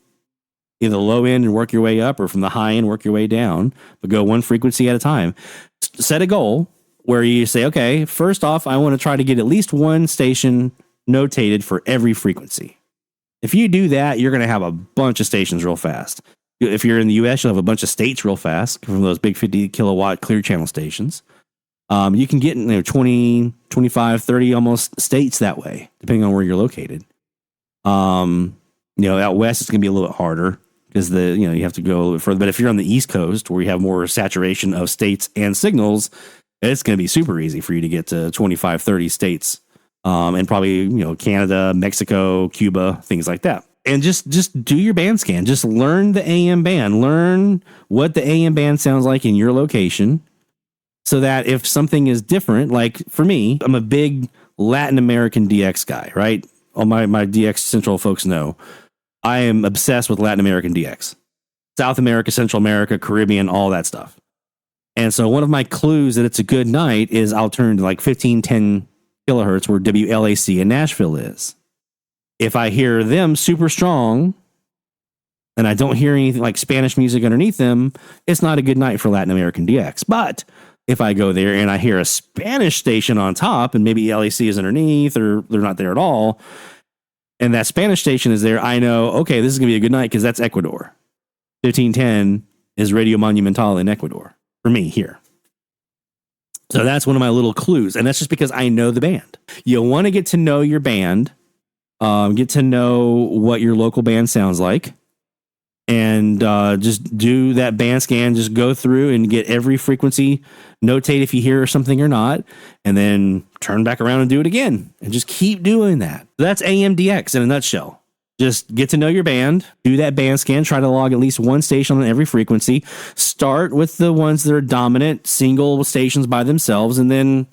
either the low end and work your way up, or from the high end, work your way down, but go one frequency at a time. Set a goal where you say, okay, first off, I want to try to get at least one station notated for every frequency. If you do that, you're going to have a bunch of stations real fast. If you're in the US, you'll have a bunch of states real fast from those big 50 kilowatt clear channel stations. You can get 20, 25, 30 almost states that way, depending on where you're located. Out west, it's going to be a little bit harder because you have to go a little bit further. But if you're on the East Coast, where you have more saturation of states and signals, it's going to be super easy for you to get to 25, 30 states, and probably, Canada, Mexico, Cuba, things like that. And just do your band scan. Just learn the AM band. Learn what the AM band sounds like in your location, so that if something is different, like for me, I'm a big Latin American DX guy, right? All my DX Central folks know I am obsessed with Latin American DX. South America, Central America, Caribbean, all that stuff. And so one of my clues that it's a good night is I'll turn to like 1510 kilohertz where WLAC in Nashville is. If I hear them super strong and I don't hear anything like Spanish music underneath them, it's not a good night for Latin American DX. But if I go there and I hear a Spanish station on top and maybe LAC is underneath or they're not there at all, and that Spanish station is there, I know, okay, this is going to be a good night because that's Ecuador. 1510 is Radio Monumental in Ecuador for me here. So that's one of my little clues. And that's just because I know the band. You'll want to get to know your band, get to know what your local band sounds like. And just do that band scan. Just go through and get every frequency, notate if you hear something or not, and then turn back around and do it again. And just keep doing that. That's AMDX in a nutshell. Just get to know your band, do that band scan, try to log at least one station on every frequency. Start with the ones that are dominant, single stations by themselves, and then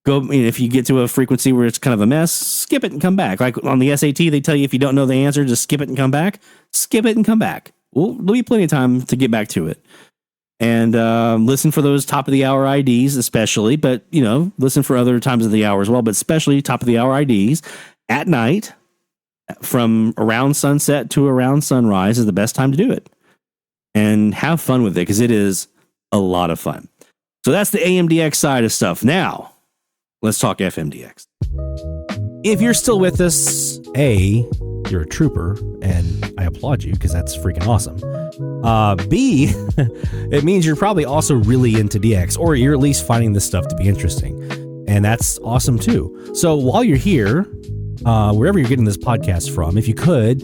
go. If you get to a frequency where it's kind of a mess, skip it and come back. Like on the SAT, they tell you if you don't know the answer, just skip it and come back. Skip it and come back. Well, there'll be plenty of time to get back to it. And listen for those top of the hour IDs, especially, but listen for other times of the hour as well, but especially top of the hour IDs at night from around sunset to around sunrise is the best time to do it. And have fun with it because it is a lot of fun. So that's the AMDX side of stuff. Now, let's talk FMDX. If you're still with us, A, you're a trooper, and I applaud you because that's freaking awesome. B, it means you're probably also really into DX, or you're at least finding this stuff to be interesting. And that's awesome too. So while you're here, wherever you're getting this podcast from, if you could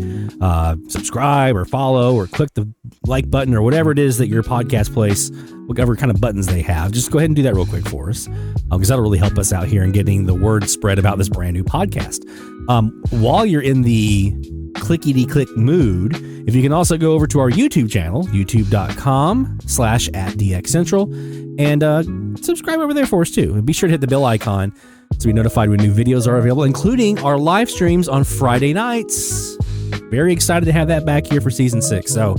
subscribe or follow or click the like button or whatever it is that your podcast place, whatever kind of buttons they have, just go ahead and do that real quick for us, because that'll really help us out here in getting the word spread about this brand new podcast. While you're in the clickety-click mood, if you can also go over to our YouTube channel, youtube.com/@DXCentral, and subscribe over there for us too. And be sure to hit the bell icon to be notified when new videos are available, including our live streams on Friday nights. Very excited to have that back here for season 6. So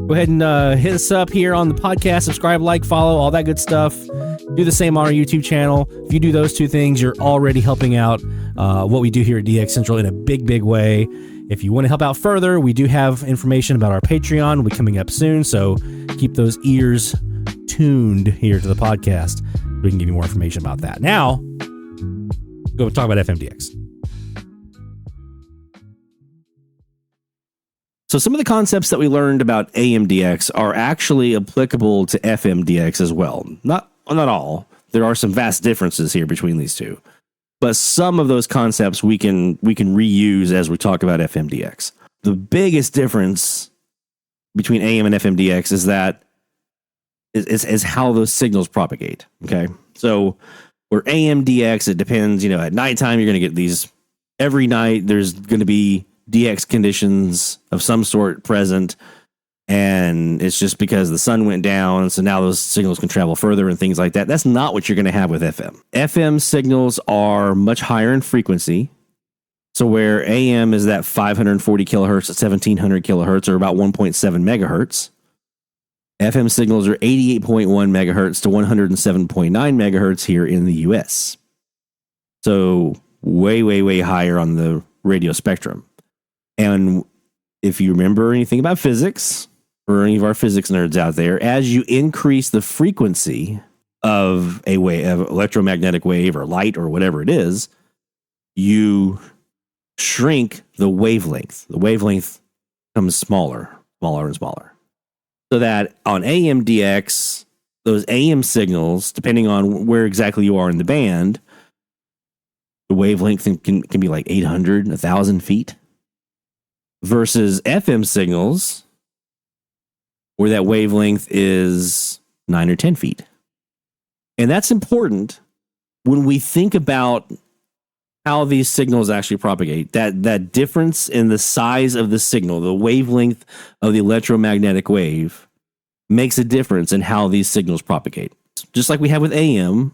go ahead and hit us up here on the podcast, subscribe, like, follow, all that good stuff. Do the same on our YouTube channel. If you do those two things, you're already helping out what we do here at DX Central in a big, big way. If you want to help out further, we do have information about our Patreon. We'll be coming up soon, so keep those ears tuned here to the podcast. We can give you more information about that. Now, go talk about FMDX. So some of the concepts that we learned about AMDX are actually applicable to FMDX as well. Not all. There are some vast differences here between these two. But some of those concepts we can reuse as we talk about FMDX. The biggest difference between AM and FMDX is that is how those signals propagate. Okay, so where AMDX, it depends. At nighttime you're going to get these every night. There's going to be DX conditions of some sort present, and it's just because the sun went down, so now those signals can travel further and things like that. That's not what you're going to have with FM. FM signals are much higher in frequency. So where AM is that 540 kilohertz to 1700 kilohertz, or about 1.7 megahertz, FM signals are 88.1 megahertz to 107.9 megahertz here in the US. So way, way, way higher on the radio spectrum. And if you remember anything about physics, or any of our physics nerds out there, as you increase the frequency of a wave, of electromagnetic wave or light or whatever it is, you shrink the wavelength. The wavelength becomes smaller and smaller. So that on AMDX, those AM signals, depending on where exactly you are in the band, the wavelength can be like 800, 1,000 feet. Versus FM signals, where that wavelength is 9 or 10 feet. And that's important when we think about how these signals actually propagate. That difference in the size of the signal, the wavelength of the electromagnetic wave, makes a difference in how these signals propagate. Just like we have with AM,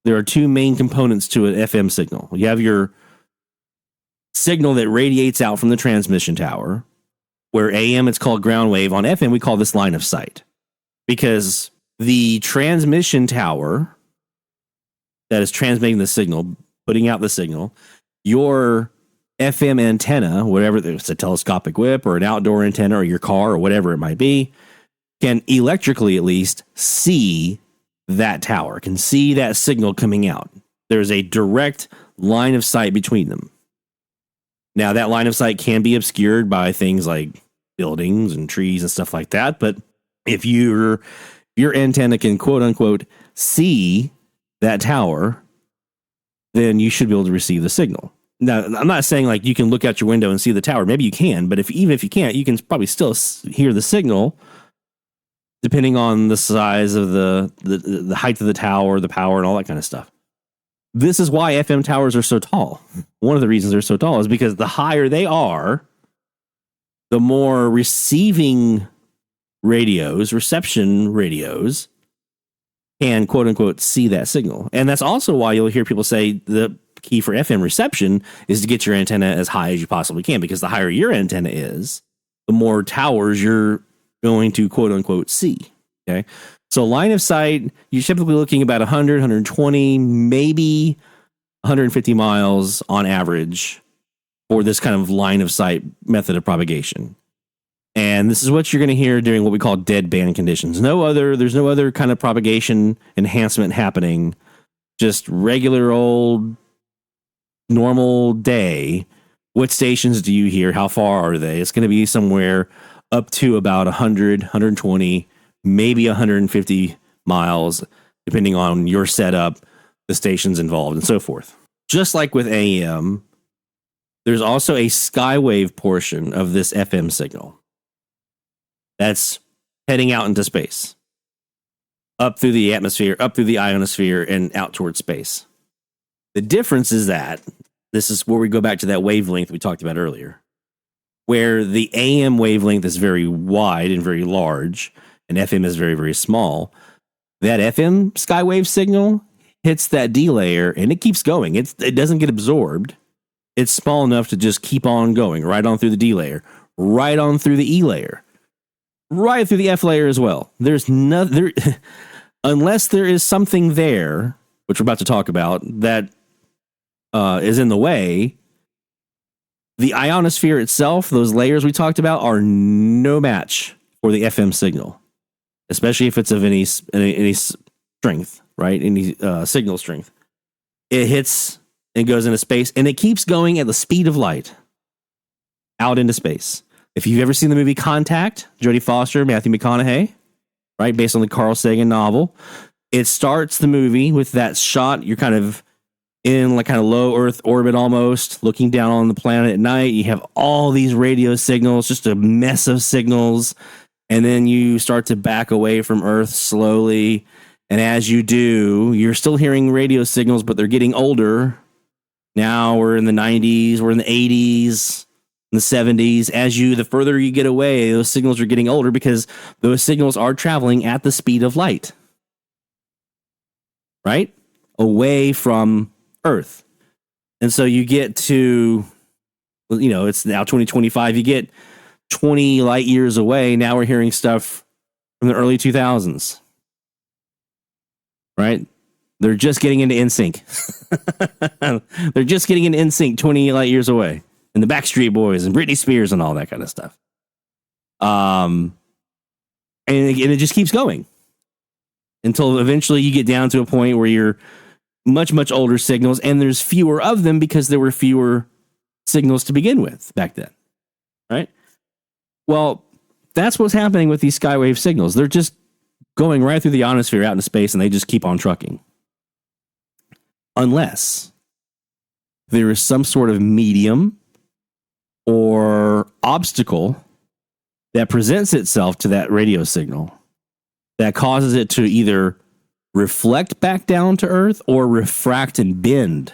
there are two main components to an FM signal. You have your signal that radiates out from the transmission tower, where AM it's called ground wave. On FM we call this line of sight, because the transmission tower that is transmitting the signal, putting out the signal, your FM antenna, whatever, it's a telescopic whip or an outdoor antenna or your car or whatever it might be, can electrically at least see that tower, can see that signal coming out. There's a direct line of sight between them. Now, that line of sight can be obscured by things like buildings and trees and stuff like that. But if your antenna can, quote unquote, see that tower, then you should be able to receive the signal. Now, I'm not saying like you can look out your window and see the tower. Maybe you can, but even if you can't, you can probably still hear the signal, depending on the size of the height of the tower, the power, and all that kind of stuff. This is why FM towers are so tall. One of the reasons they're so tall is because the higher they are, the more reception radios can, quote unquote, see that signal. And that's also why you'll hear people say the key for FM reception is to get your antenna as high as you possibly can, because the higher your antenna is, the more towers you're going to, quote unquote, see. Okay. So line of sight, you're typically looking about 100, 120, maybe 150 miles on average for this kind of line of sight method of propagation. And this is what you're going to hear during what we call dead band conditions. There's no other kind of propagation enhancement happening. Just regular old normal day. What stations do you hear? How far are they? It's going to be somewhere up to about 100, 120, maybe 150 miles, depending on your setup, the stations involved, and so forth. Just like with AM, there's also a skywave portion of this FM signal that's heading out into space, up through the atmosphere, up through the ionosphere, and out towards space. The difference is that this is where we go back to that wavelength we talked about earlier, where the AM wavelength is very wide and very large, and FM is very, very small. That FM skywave signal hits that D layer, and it keeps going. It doesn't get absorbed. It's small enough to just keep on going, right on through the D layer, right on through the E layer, right through the F layer as well. There's nothing, unless there is something there, which we're about to talk about, that is in the way. The ionosphere itself, those layers we talked about, are no match for the FM signal, especially if it's of any strength, right? Any signal strength. It hits and goes into space, and it keeps going at the speed of light out into space. If you've ever seen the movie Contact, Jodie Foster, Matthew McConaughey, right, based on the Carl Sagan novel, it starts the movie with that shot. You're kind of in like kind of low Earth orbit almost, looking down on the planet at night. You have all these radio signals, just a mess of signals, and then you start to back away from Earth slowly. And as you do, you're still hearing radio signals, but they're getting older. Now we're in the 90s, we're in the 80s, in the 70s. The further you get away, those signals are getting older because those signals are traveling at the speed of light, right? Away from Earth. And so you get to, it's now 2025. You get 20 light years away. Now we're hearing stuff from the early 2000s, right? They're just getting into NSYNC. They're just getting into NSYNC 20 light years away. And the Backstreet Boys and Britney Spears and all that kind of stuff. And it just keeps going until eventually you get down to a point where you're much, much older signals, and there's fewer of them because there were fewer signals to begin with back then, right? Well, that's what's happening with these skywave signals. They're just going right through the ionosphere out into space, and they just keep on trucking. Unless there is some sort of medium or obstacle that presents itself to that radio signal that causes it to either reflect back down to Earth or refract and bend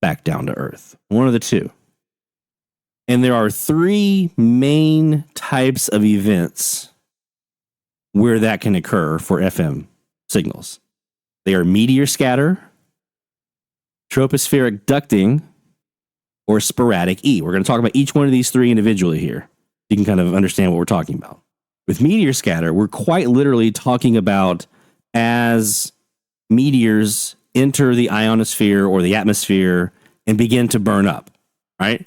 back down to Earth. One of the two. And there are three main types of events where that can occur for FM signals. They are meteor scatter, tropospheric ducting, or sporadic E. We're going to talk about each one of these three individually here. You can kind of understand what we're talking about. With meteor scatter, we're quite literally talking about as meteors enter the ionosphere or the atmosphere and begin to burn up, right?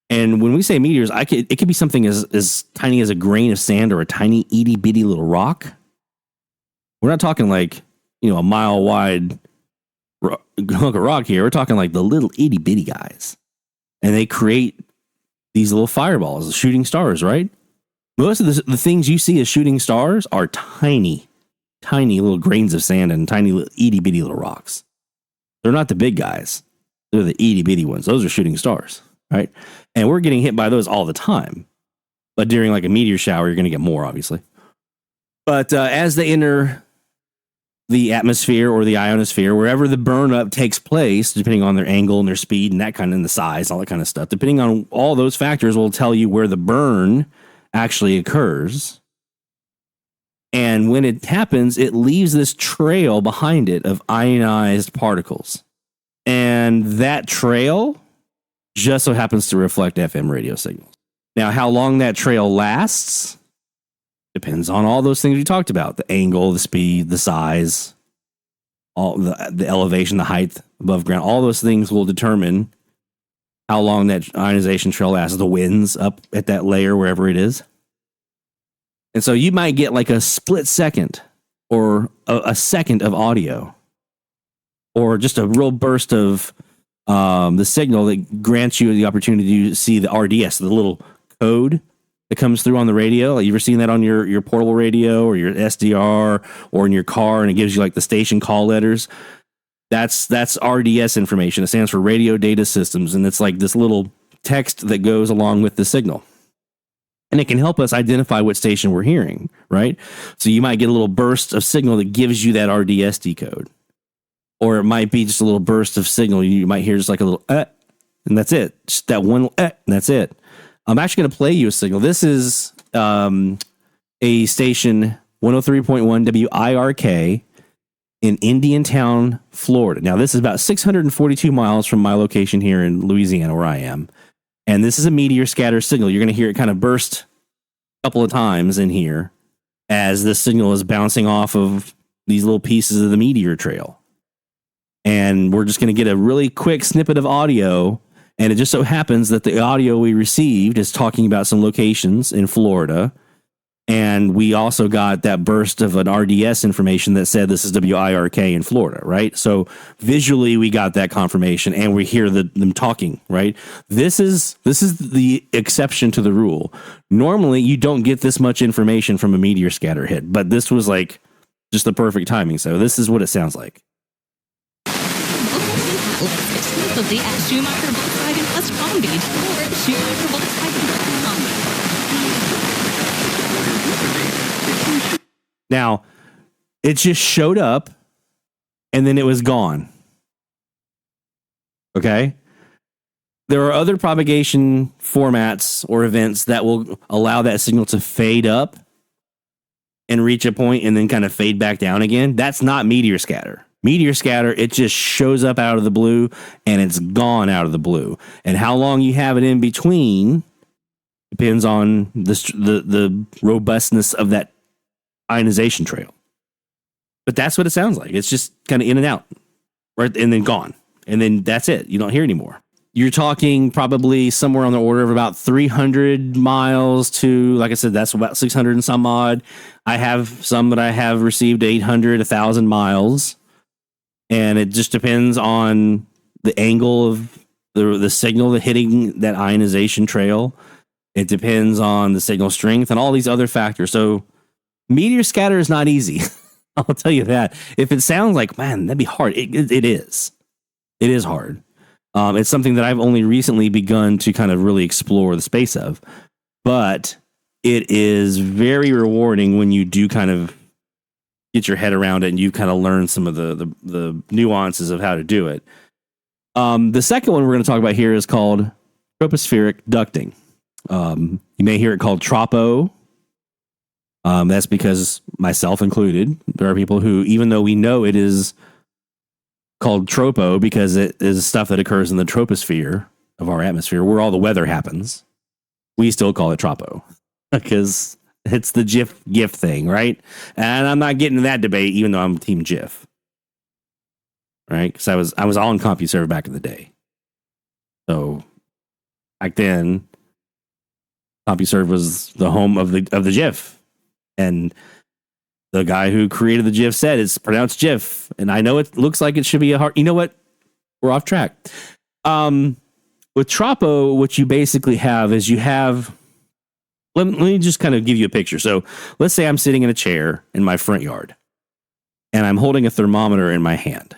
And when we say meteors, it could be something as tiny as a grain of sand or a tiny itty bitty little rock. We're not talking like, a mile wide hunk of rock here. We're talking like the little itty bitty guys. And they create these little fireballs, shooting stars, right? Most of the things you see as shooting stars are tiny little grains of sand and tiny little itty bitty little rocks. They're not the big guys. They're the itty bitty ones. Those are shooting stars, right? And we're getting hit by those all the time. But during like a meteor shower, you're going to get more, obviously. But as they enter the atmosphere or the ionosphere, wherever the burn up takes place, depending on their angle and their speed and that kind of, and the size, all that kind of stuff, depending on all those factors will tell you where the burn actually occurs. And when it happens, it leaves this trail behind it of ionized particles. And that trail just so happens to reflect FM radio signals. Now, how long that trail lasts Depends on all those things we talked about: the angle, the speed, the size, all the elevation, the height above ground. All those things will determine how long that ionization trail lasts. The winds up at that layer, wherever it is. And so you might get like a split second or a second of audio, or just a real burst of the signal that grants you the opportunity to see the RDS, the little code that comes through on the radio. Like, you ever seen that on your portable radio or your SDR or in your car, and it gives you like the station call letters? That's RDS information. It stands for Radio Data Systems, and it's like this little text that goes along with the signal. And it can help us identify what station we're hearing, right? So you might get a little burst of signal that gives you that RDS decode. Or it might be just a little burst of signal. You might hear just like a little, and that's it. Just that one, and that's it. I'm actually going to play you a signal. This is a station 103.1 WIRK in Indiantown, Florida. Now, this is about 642 miles from my location here in Louisiana, where I am. And this is a meteor scatter signal. You're going to hear it kind of burst a couple of times in here as this signal is bouncing off of these little pieces of the meteor trail. And we're just going to get a really quick snippet of audio. And it just so happens that the audio we received is talking about some locations in Florida. And we also got that burst of an RDS information that said this is WIRK in Florida, right? So visually we got that confirmation, and we hear them talking, right? This is the exception to the rule. Normally you don't get this much information from a meteor scatter hit, but this was like just the perfect timing. So this is what it sounds like. Now, it just showed up and then it was gone. Okay? There are other propagation formats or events that will allow that signal to fade up and reach a point and then kind of fade back down again. That's not meteor scatter. Meteor scatter, it just shows up out of the blue and it's gone out of the blue. And how long you have it in between depends on the robustness of that ionization trail. But that's what it sounds like. It's just kind of in and out, right? And then gone. And then that's it. You don't hear anymore. You're talking probably somewhere on the order of about 300 miles to, like I said, that's about 600 and some odd. I have some that I have received 800, 1,000 miles. And it just depends on the angle of the signal that hitting that ionization trail. It depends on the signal strength and all these other factors. So meteor scatter is not easy. I'll tell you that. If it sounds like, man, that'd be hard. It is. It is hard. It's something that I've only recently begun to kind of really explore the space of. But it is very rewarding when you do kind of get your head around it and you kind of learn some of the nuances of how to do it. The second one we're going to talk about here is called tropospheric ducting. You may hear it called tropo. That's because myself included, there are people who, even though we know it is called tropo because it is stuff that occurs in the troposphere of our atmosphere, where all the weather happens, we still call it tropo because it's the GIF thing, right? And I'm not getting to that debate, even though I'm team GIF, right? Because I was on CompuServe back in the day. So back then, CompuServe was the home of the GIF. And the guy who created the GIF said it's pronounced GIF. And I know it looks like it should be a hard... You know what? We're off track. With tropo, what you basically have is you have... Let me just kind of give you a picture. So let's say I'm sitting in a chair in my front yard. And I'm holding a thermometer in my hand.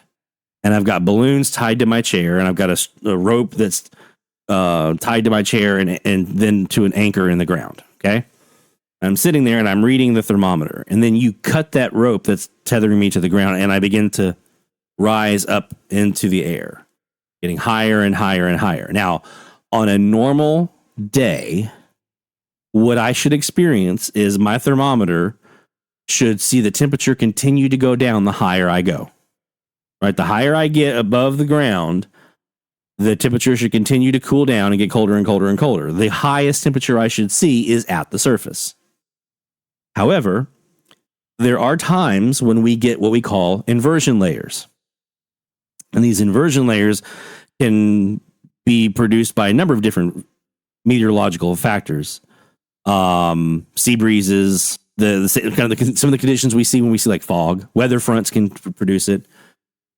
And I've got balloons tied to my chair. And I've got a rope that's tied to my chair and then to an anchor in the ground. Okay? I'm sitting there and I'm reading the thermometer, and then you cut that rope that's tethering me to the ground, and I begin to rise up into the air, getting higher and higher and higher. Now, on a normal day, what I should experience is my thermometer should see the temperature continue to go down the higher I go. Right? The higher I get above the ground, the temperature should continue to cool down and get colder and colder and colder. The highest temperature I should see is at the surface. However, there are times when we get what we call inversion layers. And these inversion layers can be produced by a number of different meteorological factors. Sea breezes, some of the conditions we see when we see like fog. Weather fronts can produce it.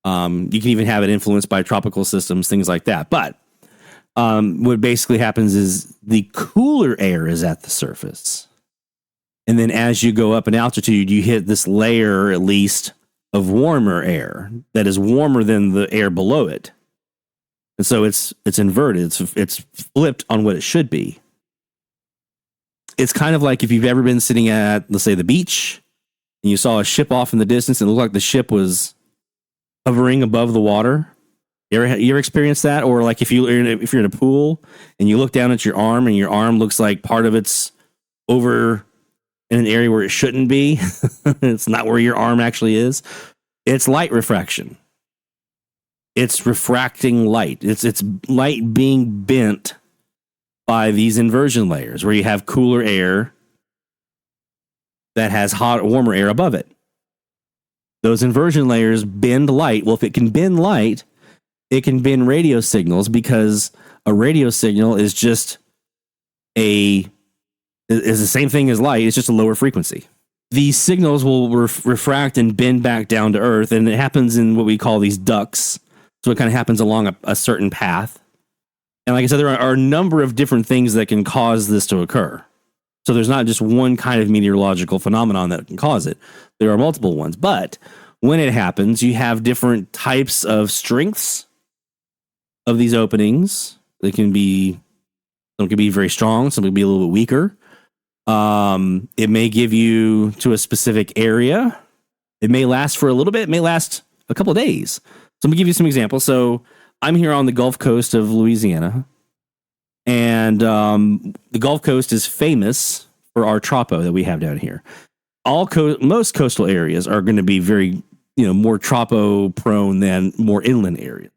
You can even have it influenced by tropical systems, things like that. But what basically happens is the cooler air is at the surface. And then as you go up in altitude, you hit this layer, at least, of warmer air that is warmer than the air below it. And so it's inverted. It's flipped on what it should be. It's kind of like if you've ever been sitting at, let's say, the beach, and you saw a ship off in the distance, and it looked like the ship was hovering above the water. You ever experienced that? Or like if you're in a pool and you look down at your arm, and your arm looks like part of it's over in an area where it shouldn't be. It's not where your arm actually is. It's light refraction. It's refracting light. It's light being bent by these inversion layers where you have cooler air that has warmer air above it. Those inversion layers bend light. Well, if it can bend light, it can bend radio signals, because a radio signal is just is the same thing as light. It's just a lower frequency. These signals will refract and bend back down to Earth, and it happens in what we call these ducts. So it kind of happens along a certain path. And like I said, there are a number of different things that can cause this to occur. So there's not just one kind of meteorological phenomenon that can cause it. There are multiple ones. But when it happens, you have different types of strengths of these openings. Some can be very strong, some can be a little bit weaker. It may give you to a specific area. It may last for a little bit. It may last a couple of days. So I'm going to give you some examples. So I'm here on the Gulf Coast of Louisiana, and the Gulf Coast is famous for our tropo that we have down here. Most coastal areas are going to be very, more tropo prone than more inland areas.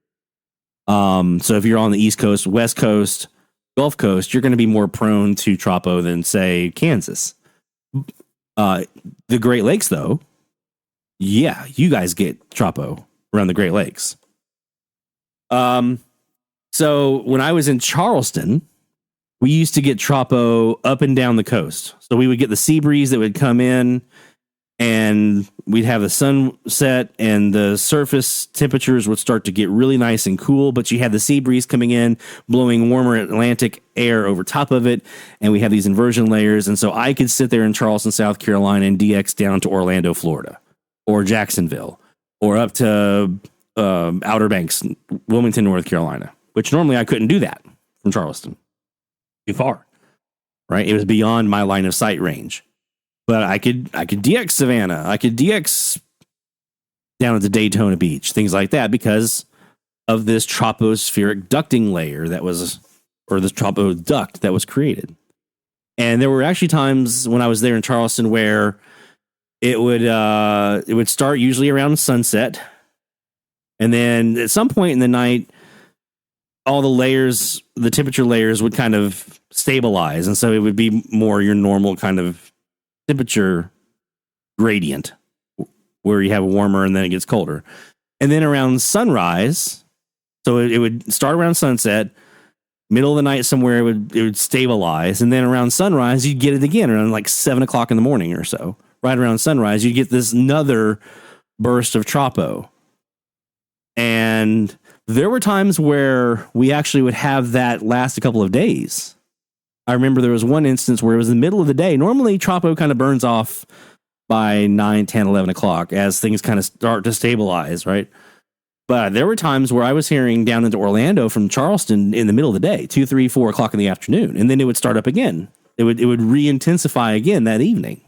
So if you're on the East Coast, West Coast, Gulf Coast, you're going to be more prone to tropo than, say, Kansas. The Great Lakes, though, yeah, you guys get tropo around the Great Lakes. So when I was in Charleston, we used to get tropo up and down the coast. So we would get the sea breeze that would come in, and we'd have the sunset, and the surface temperatures would start to get really nice and cool, but you had the sea breeze coming in, blowing warmer Atlantic air over top of it, and we have these inversion layers. And so I could sit there in Charleston, South Carolina, and DX down to Orlando, Florida, or Jacksonville, or up to Outer Banks, Wilmington, North Carolina, which normally I couldn't do that from Charleston. Too far, right? It was beyond my line of sight range. But I could DX Savannah. I could DX down at the Daytona Beach, things like that, because of this tropospheric ducting layer this tropo duct that was created. And there were actually times when I was there in Charleston where it would start usually around sunset. And then at some point in the night, all the layers, the temperature layers would kind of stabilize. And so it would be more your normal kind of temperature gradient where you have warmer and then it gets colder. And then around sunrise, so it would start around sunset, middle of the night somewhere, it would stabilize. And then around sunrise, you'd get it again around like 7 o'clock in the morning or so. Right around sunrise, you'd get this another burst of tropo. And there were times where we actually would have that last a couple of days. I remember there was one instance where it was the middle of the day. Normally, tropo kind of burns off by 9, 10, 11 o'clock as things kind of start to stabilize, right? But there were times where I was hearing down into Orlando from Charleston in the middle of the day, 2, 3, 4 o'clock in the afternoon, and then it would start up again. It would re-intensify again that evening.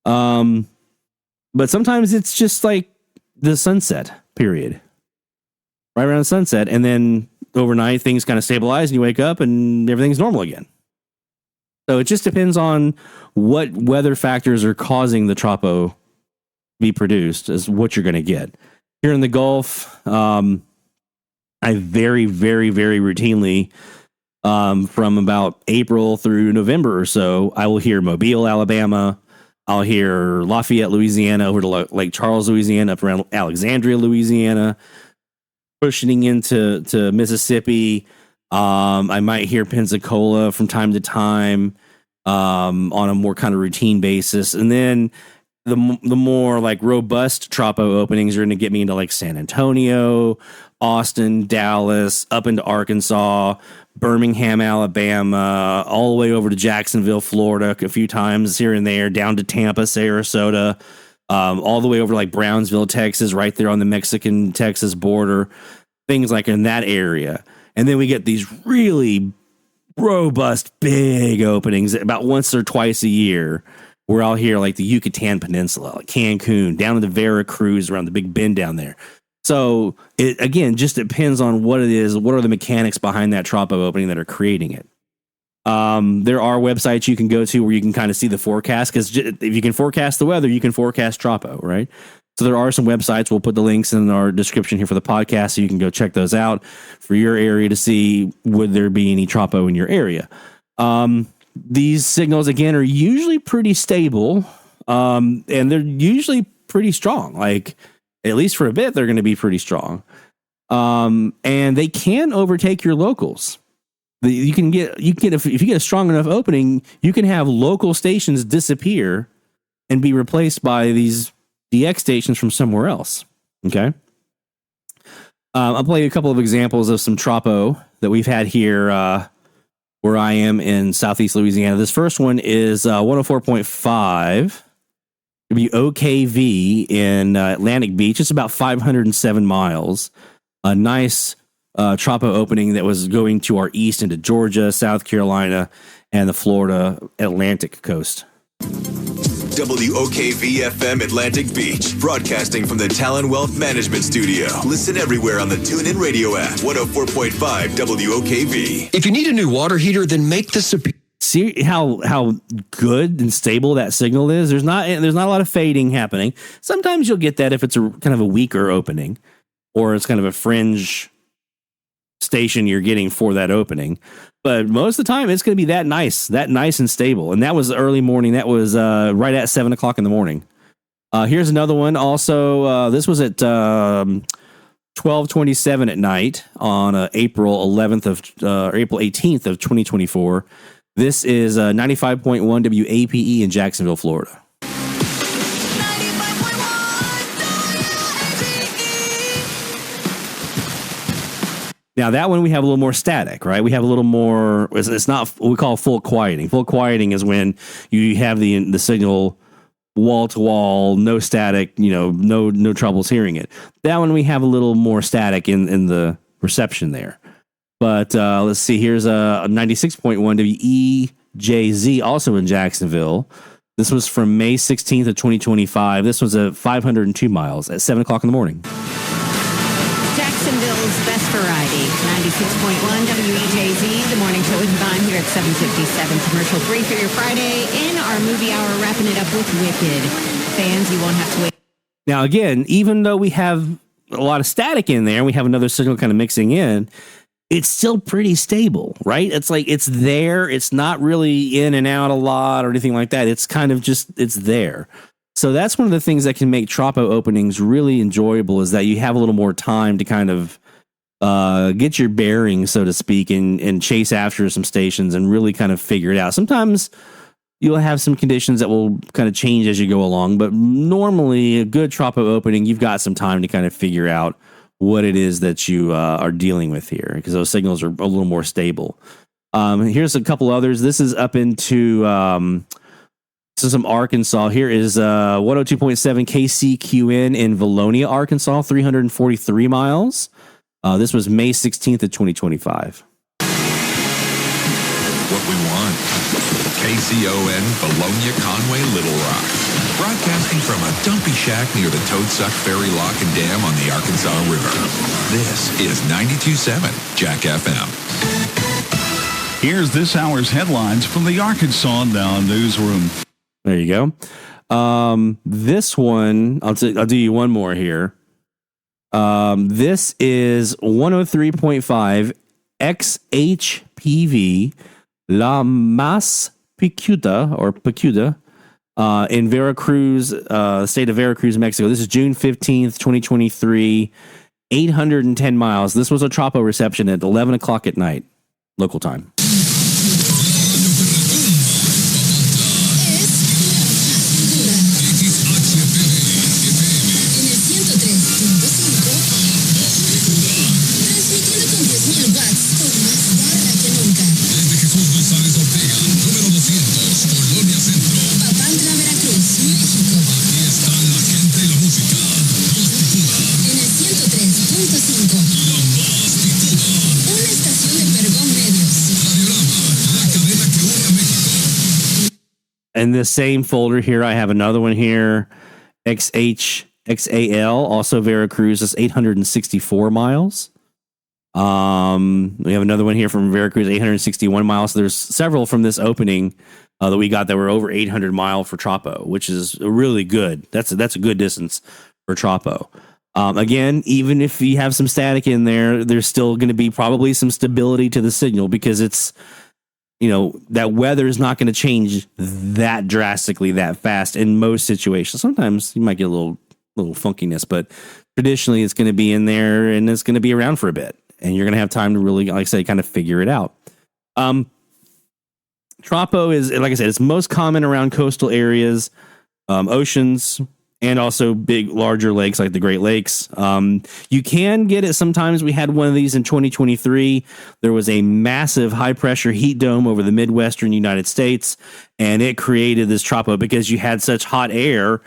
But sometimes it's just like the sunset period, right around sunset, and then overnight things kind of stabilize and you wake up and everything's normal again. So it just depends on what weather factors are causing the tropo to be produced as what you're going to get. Here in the Gulf, I very, very, very routinely, from about April through November or so, I will hear Mobile, Alabama, I'll hear Lafayette, Louisiana, over to Lake Charles, Louisiana, up around Alexandria, Louisiana, pushing into Mississippi. I might hear Pensacola from time to time on a more kind of routine basis. And then the more like robust tropo openings are going to get me into like San Antonio, Austin, Dallas, up into Arkansas, Birmingham, Alabama, all the way over to Jacksonville, Florida, a few times here and there, down to Tampa, Sarasota, all the way over to like Brownsville, Texas, right there on the Mexican-Texas border, things like in that area. And then we get these really robust, big openings about once or twice a year, where I'll hear like the Yucatan Peninsula, like Cancun, down to the Veracruz, around the Big Bend down there. So it, again, just depends on what it is. What are the mechanics behind that tropo opening that are creating it? There are websites you can go to where you can kind of see the forecast, because if you can forecast the weather, you can forecast tropo, right? So there are some websites. We'll put the links in our description here for the podcast, so you can go check those out for your area to see would there be any tropo in your area. These signals, again, are usually pretty stable, and they're usually pretty strong. Like, at least for a bit, they're going to be pretty strong. And they can overtake your locals. If you get a strong enough opening, you can have local stations disappear and be replaced by these DX stations from somewhere else. Okay. I'll play you a couple of examples of some tropo that we've had here, where I am in Southeast Louisiana. This first one is 104.5 WOKV in Atlantic Beach. It's about 507 miles. A nice tropo opening that was going to our east into Georgia, South Carolina, and the Florida Atlantic coast. WOKV-FM Atlantic Beach, broadcasting from the Talon Wealth Management Studio. Listen everywhere on the TuneIn Radio app. 104.5 WOKV. If you need a new water heater, then make the See how good and stable that signal is? There's not a lot of fading happening. Sometimes you'll get that if it's a kind of a weaker opening, or it's kind of a fringe station you're getting for that opening. But most of the time, it's going to be that nice and stable. And that was early morning. That was right at 7 o'clock in the morning. Here's another one. Also, this was at 12:27 at night on April 18th of 2024. This is 95.1 WAPE in Jacksonville, Florida. Now, that one we have a little more static, right? We have a little more, it's not what we call full quieting. Full quieting is when you have the signal wall to wall, no static, no troubles hearing it. That one we have a little more static in the reception there. But let's see, here's a 96.1 WEJZ, also in Jacksonville. This was from May 16th of 2025. This was at 502 miles at 7 o'clock in the morning. Jacksonville's best variety, 96.1 WEJZ. The morning show is on here at 7:57. Commercial free for your Friday. In our movie hour, wrapping it up with Wicked. Fans, you won't have to wait. Now, again, even though we have a lot of static in there, we have another signal kind of mixing in, it's still pretty stable, right? It's like it's there. It's not really in and out a lot or anything like that. It's kind of just, it's there. So that's one of the things that can make tropo openings really enjoyable, is that you have a little more time to kind of get your bearings, so to speak, and chase after some stations and really kind of figure it out. Sometimes you'll have some conditions that will kind of change as you go along, but normally a good tropo opening, you've got some time to kind of figure out what it is that you are dealing with here, because those signals are a little more stable. Here's a couple others. This is up into some Arkansas. Here is 102.7 KCQN in Valonia, Arkansas, 343 miles. This was May 16th of 2025. What we want. KCON, Valonia, Conway, Little Rock. Broadcasting from a dumpy shack near the Toadsuck Ferry Lock and Dam on the Arkansas River. This is 92.7 Jack FM. Here's this hour's headlines from the Arkansas Now newsroom. There you go. This one, I'll do you one more here. This is 103.5 XHPV La Mas Picuda, or Picuda, in Veracruz, the state of Veracruz, Mexico. This is June 15th, 2023, 810 miles. This was a Tropo reception at 11 o'clock at night, local time. In this same folder here, I have another one here, XHXAL, also Veracruz, is 864 miles. We have another one here from Veracruz, 861 miles. So there's several from this opening that we got that were over 800 mile for Tropo, which is really good. That's a good distance for Tropo. Again, even if you have some static in there, there's still going to be probably some stability to the signal because it's, that weather is not going to change that drastically that fast in most situations. Sometimes you might get a little funkiness, but traditionally it's going to be in there and it's going to be around for a bit. And you're going to have time to really, like I say, kind of figure it out. Tropo is, like I said, it's most common around coastal areas, oceans, and also big, larger lakes like the Great Lakes. You can get it sometimes. We had one of these in 2023. There was a massive high-pressure heat dome over the Midwestern United States, and it created this Tropo because you had such hot air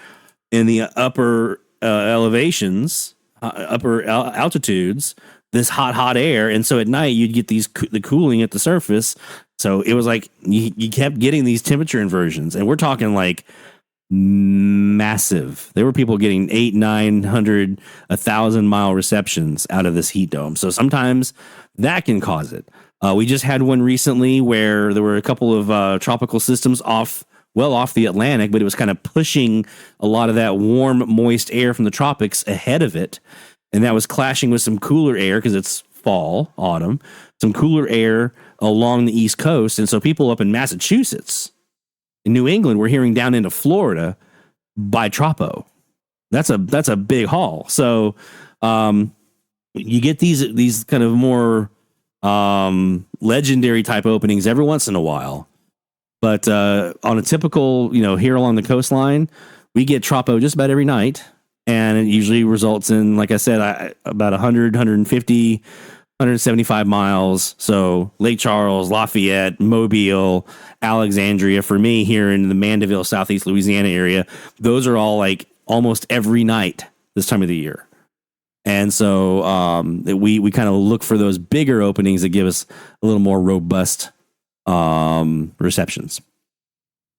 in the upper elevations, upper altitudes, this hot air. And so at night, you'd get the cooling at the surface. So it was like you kept getting these temperature inversions. And we're talking like massive. There were people getting 800, 900, 1,000 mile receptions out of this heat dome. So sometimes that can cause it. We just had one recently where there were a couple of tropical systems off the Atlantic, but it was kind of pushing a lot of that warm, moist air from the tropics ahead of it. And that was clashing with some cooler air because it's fall, autumn, some cooler air along the East Coast. And so people up in Massachusetts, in New England, we're hearing down into Florida by Tropo. That's a big haul. So you get these kind of more legendary type openings every once in a while. But on a typical, here along the coastline, we get Tropo just about every night. And it usually results in, like I said, about 100, 150, 175 miles. So Lake Charles, Lafayette, Mobile, Alexandria, for me here in the Mandeville, Southeast Louisiana area, those are all like almost every night this time of the year. And so we kind of look for those bigger openings that give us a little more robust receptions.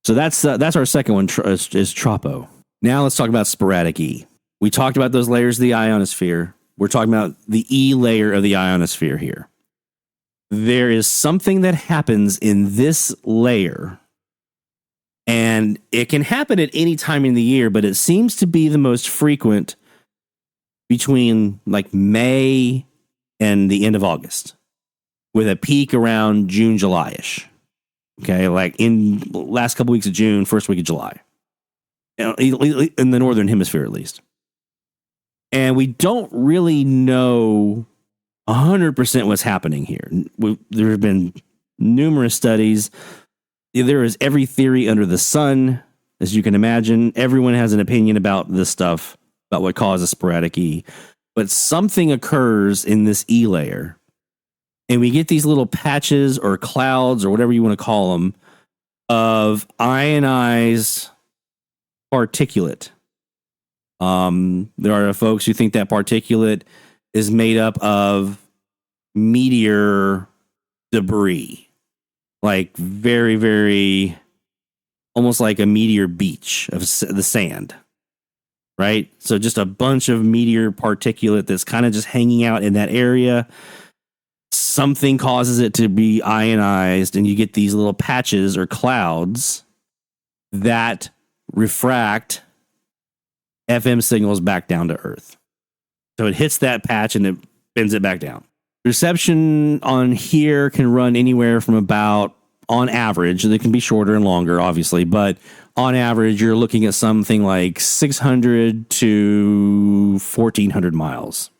So that's our second one is Tropo. Now let's talk about sporadic E. We talked about those layers of the ionosphere. We're talking about the E layer of the ionosphere here. There is something that happens in this layer, and it can happen at any time in the year, but it seems to be the most frequent between like May and the end of August, with a peak around June, July-ish. Okay, like in the last couple weeks of June, first week of July. In the Northern Hemisphere, at least. And we don't really know 100% what's happening here. There have been numerous studies. There is every theory under the sun, as you can imagine. Everyone has an opinion about this stuff, about what causes sporadic E. But something occurs in this E layer, and we get these little patches or clouds or whatever you want to call them of ionized particulate. There are folks who think that particulate is made up of meteor debris, like very, very, almost like a meteor beach of the sand, right? So just a bunch of meteor particulate that's kind of just hanging out in that area. Something causes it to be ionized, and you get these little patches or clouds that refract FM signals back down to Earth. So it hits that patch and it bends it back down. Reception on here can run anywhere from about, on average, they can be shorter and longer, obviously, but on average, you're looking at something like 600 to 1,400 miles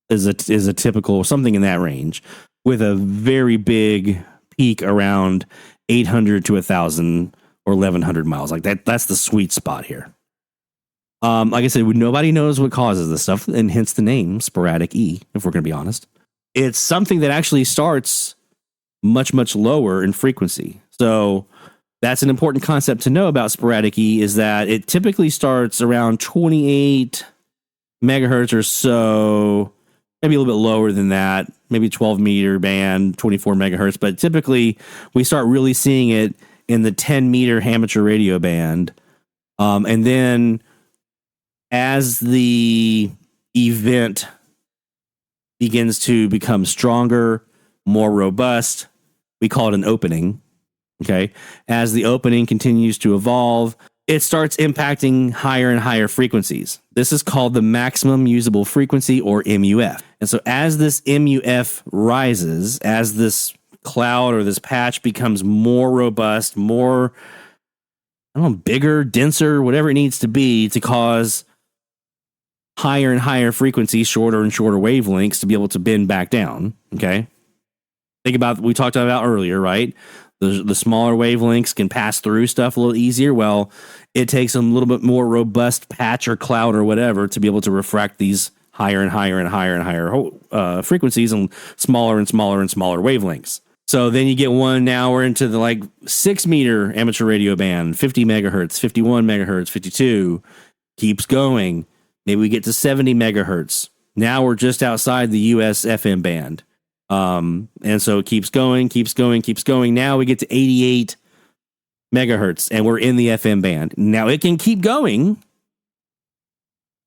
is a typical, something in that range, with a very big peak around 800 to 1,000 or 1,100 miles. Like that's the sweet spot here. Like I said, nobody knows what causes this stuff, and hence the name sporadic E, if we're going to be honest. It's something that actually starts much, much lower in frequency. So that's an important concept to know about sporadic E, is that it typically starts around 28 megahertz or so, maybe a little bit lower than that, maybe 12 meter band, 24 megahertz. But typically we start really seeing it in the 10 meter amateur radio band. And then as the event begins to become stronger, more robust, we call it an opening. Okay. As the opening continues to evolve, it starts impacting higher and higher frequencies. This is called the maximum usable frequency, or MUF. And so as this MUF rises, as this cloud or this patch becomes more robust, more, bigger, denser, whatever it needs to be to cause higher and higher frequencies, shorter and shorter wavelengths to be able to bend back down. Okay. Think about, we talked about earlier, right? The smaller wavelengths can pass through stuff a little easier. Well, it takes a little bit more robust patch or cloud or whatever to be able to refract these higher and higher and higher and higher frequencies and smaller and smaller and smaller wavelengths. So then you get one, now we're into the 6 meter amateur radio band, 50 megahertz, 51 megahertz, 52, keeps going. Maybe we get to 70 megahertz. Now we're just outside the US FM band. And so it keeps going. Now we get to 88 megahertz and we're in the FM band. Now it can keep going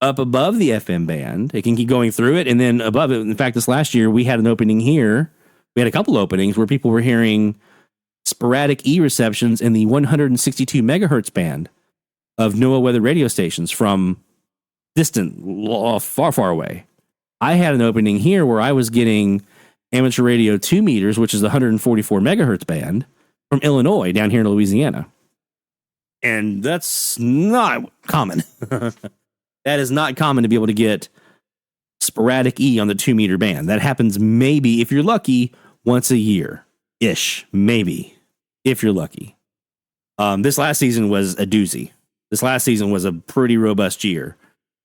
up above the FM band. It can keep going through it and then above it. In fact, this last year we had an opening here. We had a couple openings where people were hearing sporadic E receptions in the 162 megahertz band of NOAA weather radio stations from distant, far, far away. I had an opening here where I was getting amateur radio 2 meters, which is the 144 megahertz band from Illinois down here in Louisiana. And that's not common. That is not common to be able to get sporadic E on the 2 meter band. That happens maybe, if you're lucky, once a year-ish, maybe, if you're lucky. This last season was a doozy. This last season was a pretty robust year.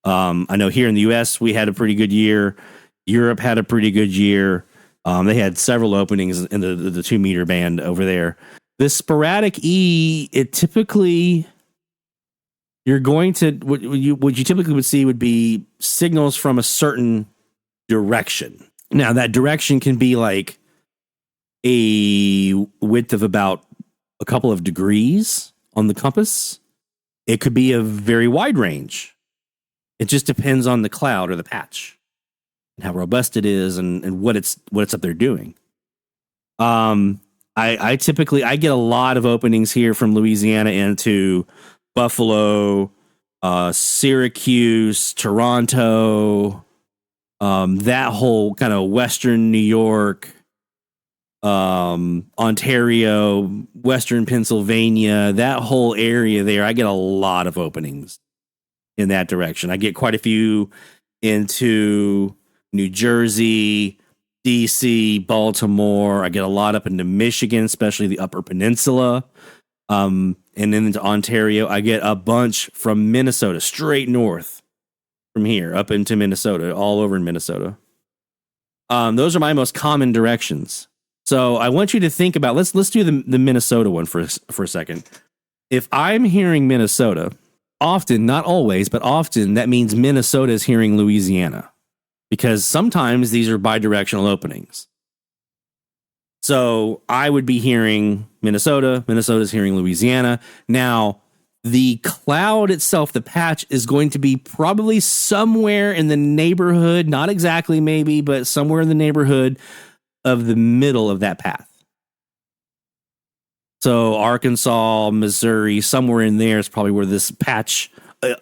I know here in the U.S. we had a pretty good year. Europe had a pretty good year. They had several openings in the 2 meter band over there. This sporadic E, it typically, you're going to, what you typically would see would be signals from a certain direction. Now that direction can be like a width of about a couple of degrees on the compass. It could be a very wide range. It just depends on the cloud or the patch and how robust it is and what it's up there doing. I typically get a lot of openings here from Louisiana into Buffalo, Syracuse, Toronto, that whole kind of Western New York, Ontario, Western Pennsylvania, that whole area there. I get a lot of openings in that direction. I get quite a few into New Jersey, DC, Baltimore. I get a lot up into Michigan, especially the Upper Peninsula. And then into Ontario. I get a bunch from Minnesota, straight north from here up into Minnesota, all over in Minnesota. Those are my most common directions. So I want you to think about, let's do the Minnesota one for a second. If I'm hearing Minnesota, often, not always, but often, that means Minnesota is hearing Louisiana, because sometimes these are bidirectional openings. So I would be hearing Minnesota, Minnesota's hearing Louisiana. Now, the cloud itself, the patch, is going to be probably somewhere in the neighborhood, not exactly maybe, but somewhere in the neighborhood of the middle of that path. So Arkansas, Missouri, somewhere in there is probably where this patch,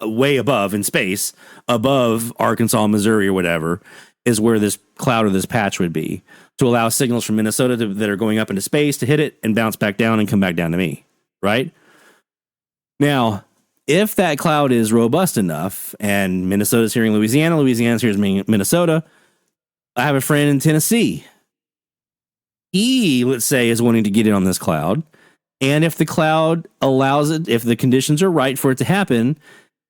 way above in space, above Arkansas, Missouri, or whatever, is where this cloud or this patch would be, to allow signals from Minnesota that are going up into space to hit it and bounce back down and come back down to me, right? Now, if that cloud is robust enough and Minnesota's hearing Louisiana, Louisiana's hearing Minnesota, I have a friend in Tennessee. He, let's say, is wanting to get in on this cloud. And if the cloud allows it, if the conditions are right for it to happen,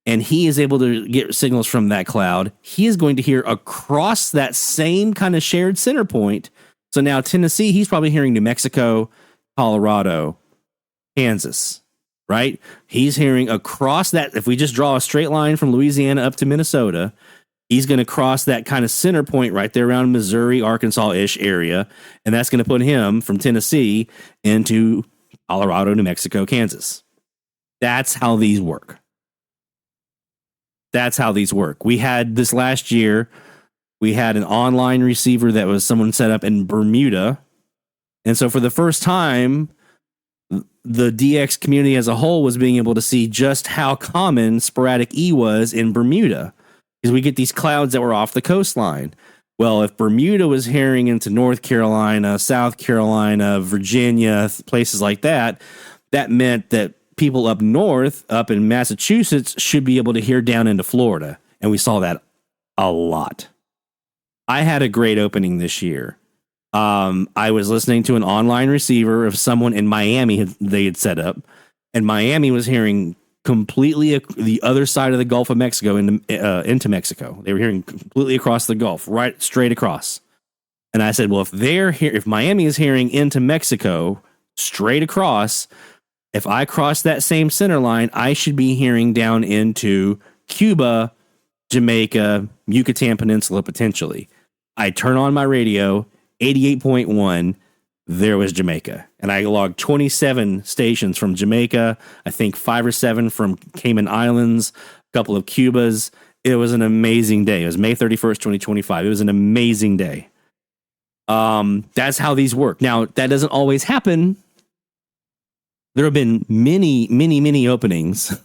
and he is able to get signals from that cloud, he is going to hear across that same kind of shared center point. So now Tennessee, he's probably hearing New Mexico, Colorado, Kansas, right? He's hearing across that. If we just draw a straight line from Louisiana up to Minnesota, he's going to cross that kind of center point right there around Missouri, Arkansas-ish area. And that's going to put him from Tennessee into Colorado, New Mexico, Kansas. That's how these work. That's how these work. We had this last year, we had an online receiver that was someone set up in Bermuda. And so for the first time, the DX community as a whole was being able to see just how common sporadic E was in Bermuda. Because we get these clouds that were off the coastline. Well, if Bermuda was hearing into North Carolina, South Carolina, Virginia, places like that, that meant that people up north, up in Massachusetts, should be able to hear down into Florida. And we saw that a lot. I had a great opening this year. I was listening to an online receiver of someone in Miami they had set up, and Miami was hearing completely the other side of the Gulf of Mexico into Mexico. They were hearing completely across the Gulf, right straight across. And I said, well, if Miami is hearing into Mexico straight across, if I cross that same center line, I should be hearing down into Cuba, Jamaica, Yucatan Peninsula potentially. I turn on my radio, 88.1, there was Jamaica. And I logged 27 stations from Jamaica, I think 5 or 7 from Cayman Islands, a couple of Cubas. It was an amazing day. It was May 31st, 2025. It was an amazing day. That's how these work. Now, that doesn't always happen. There have been many openings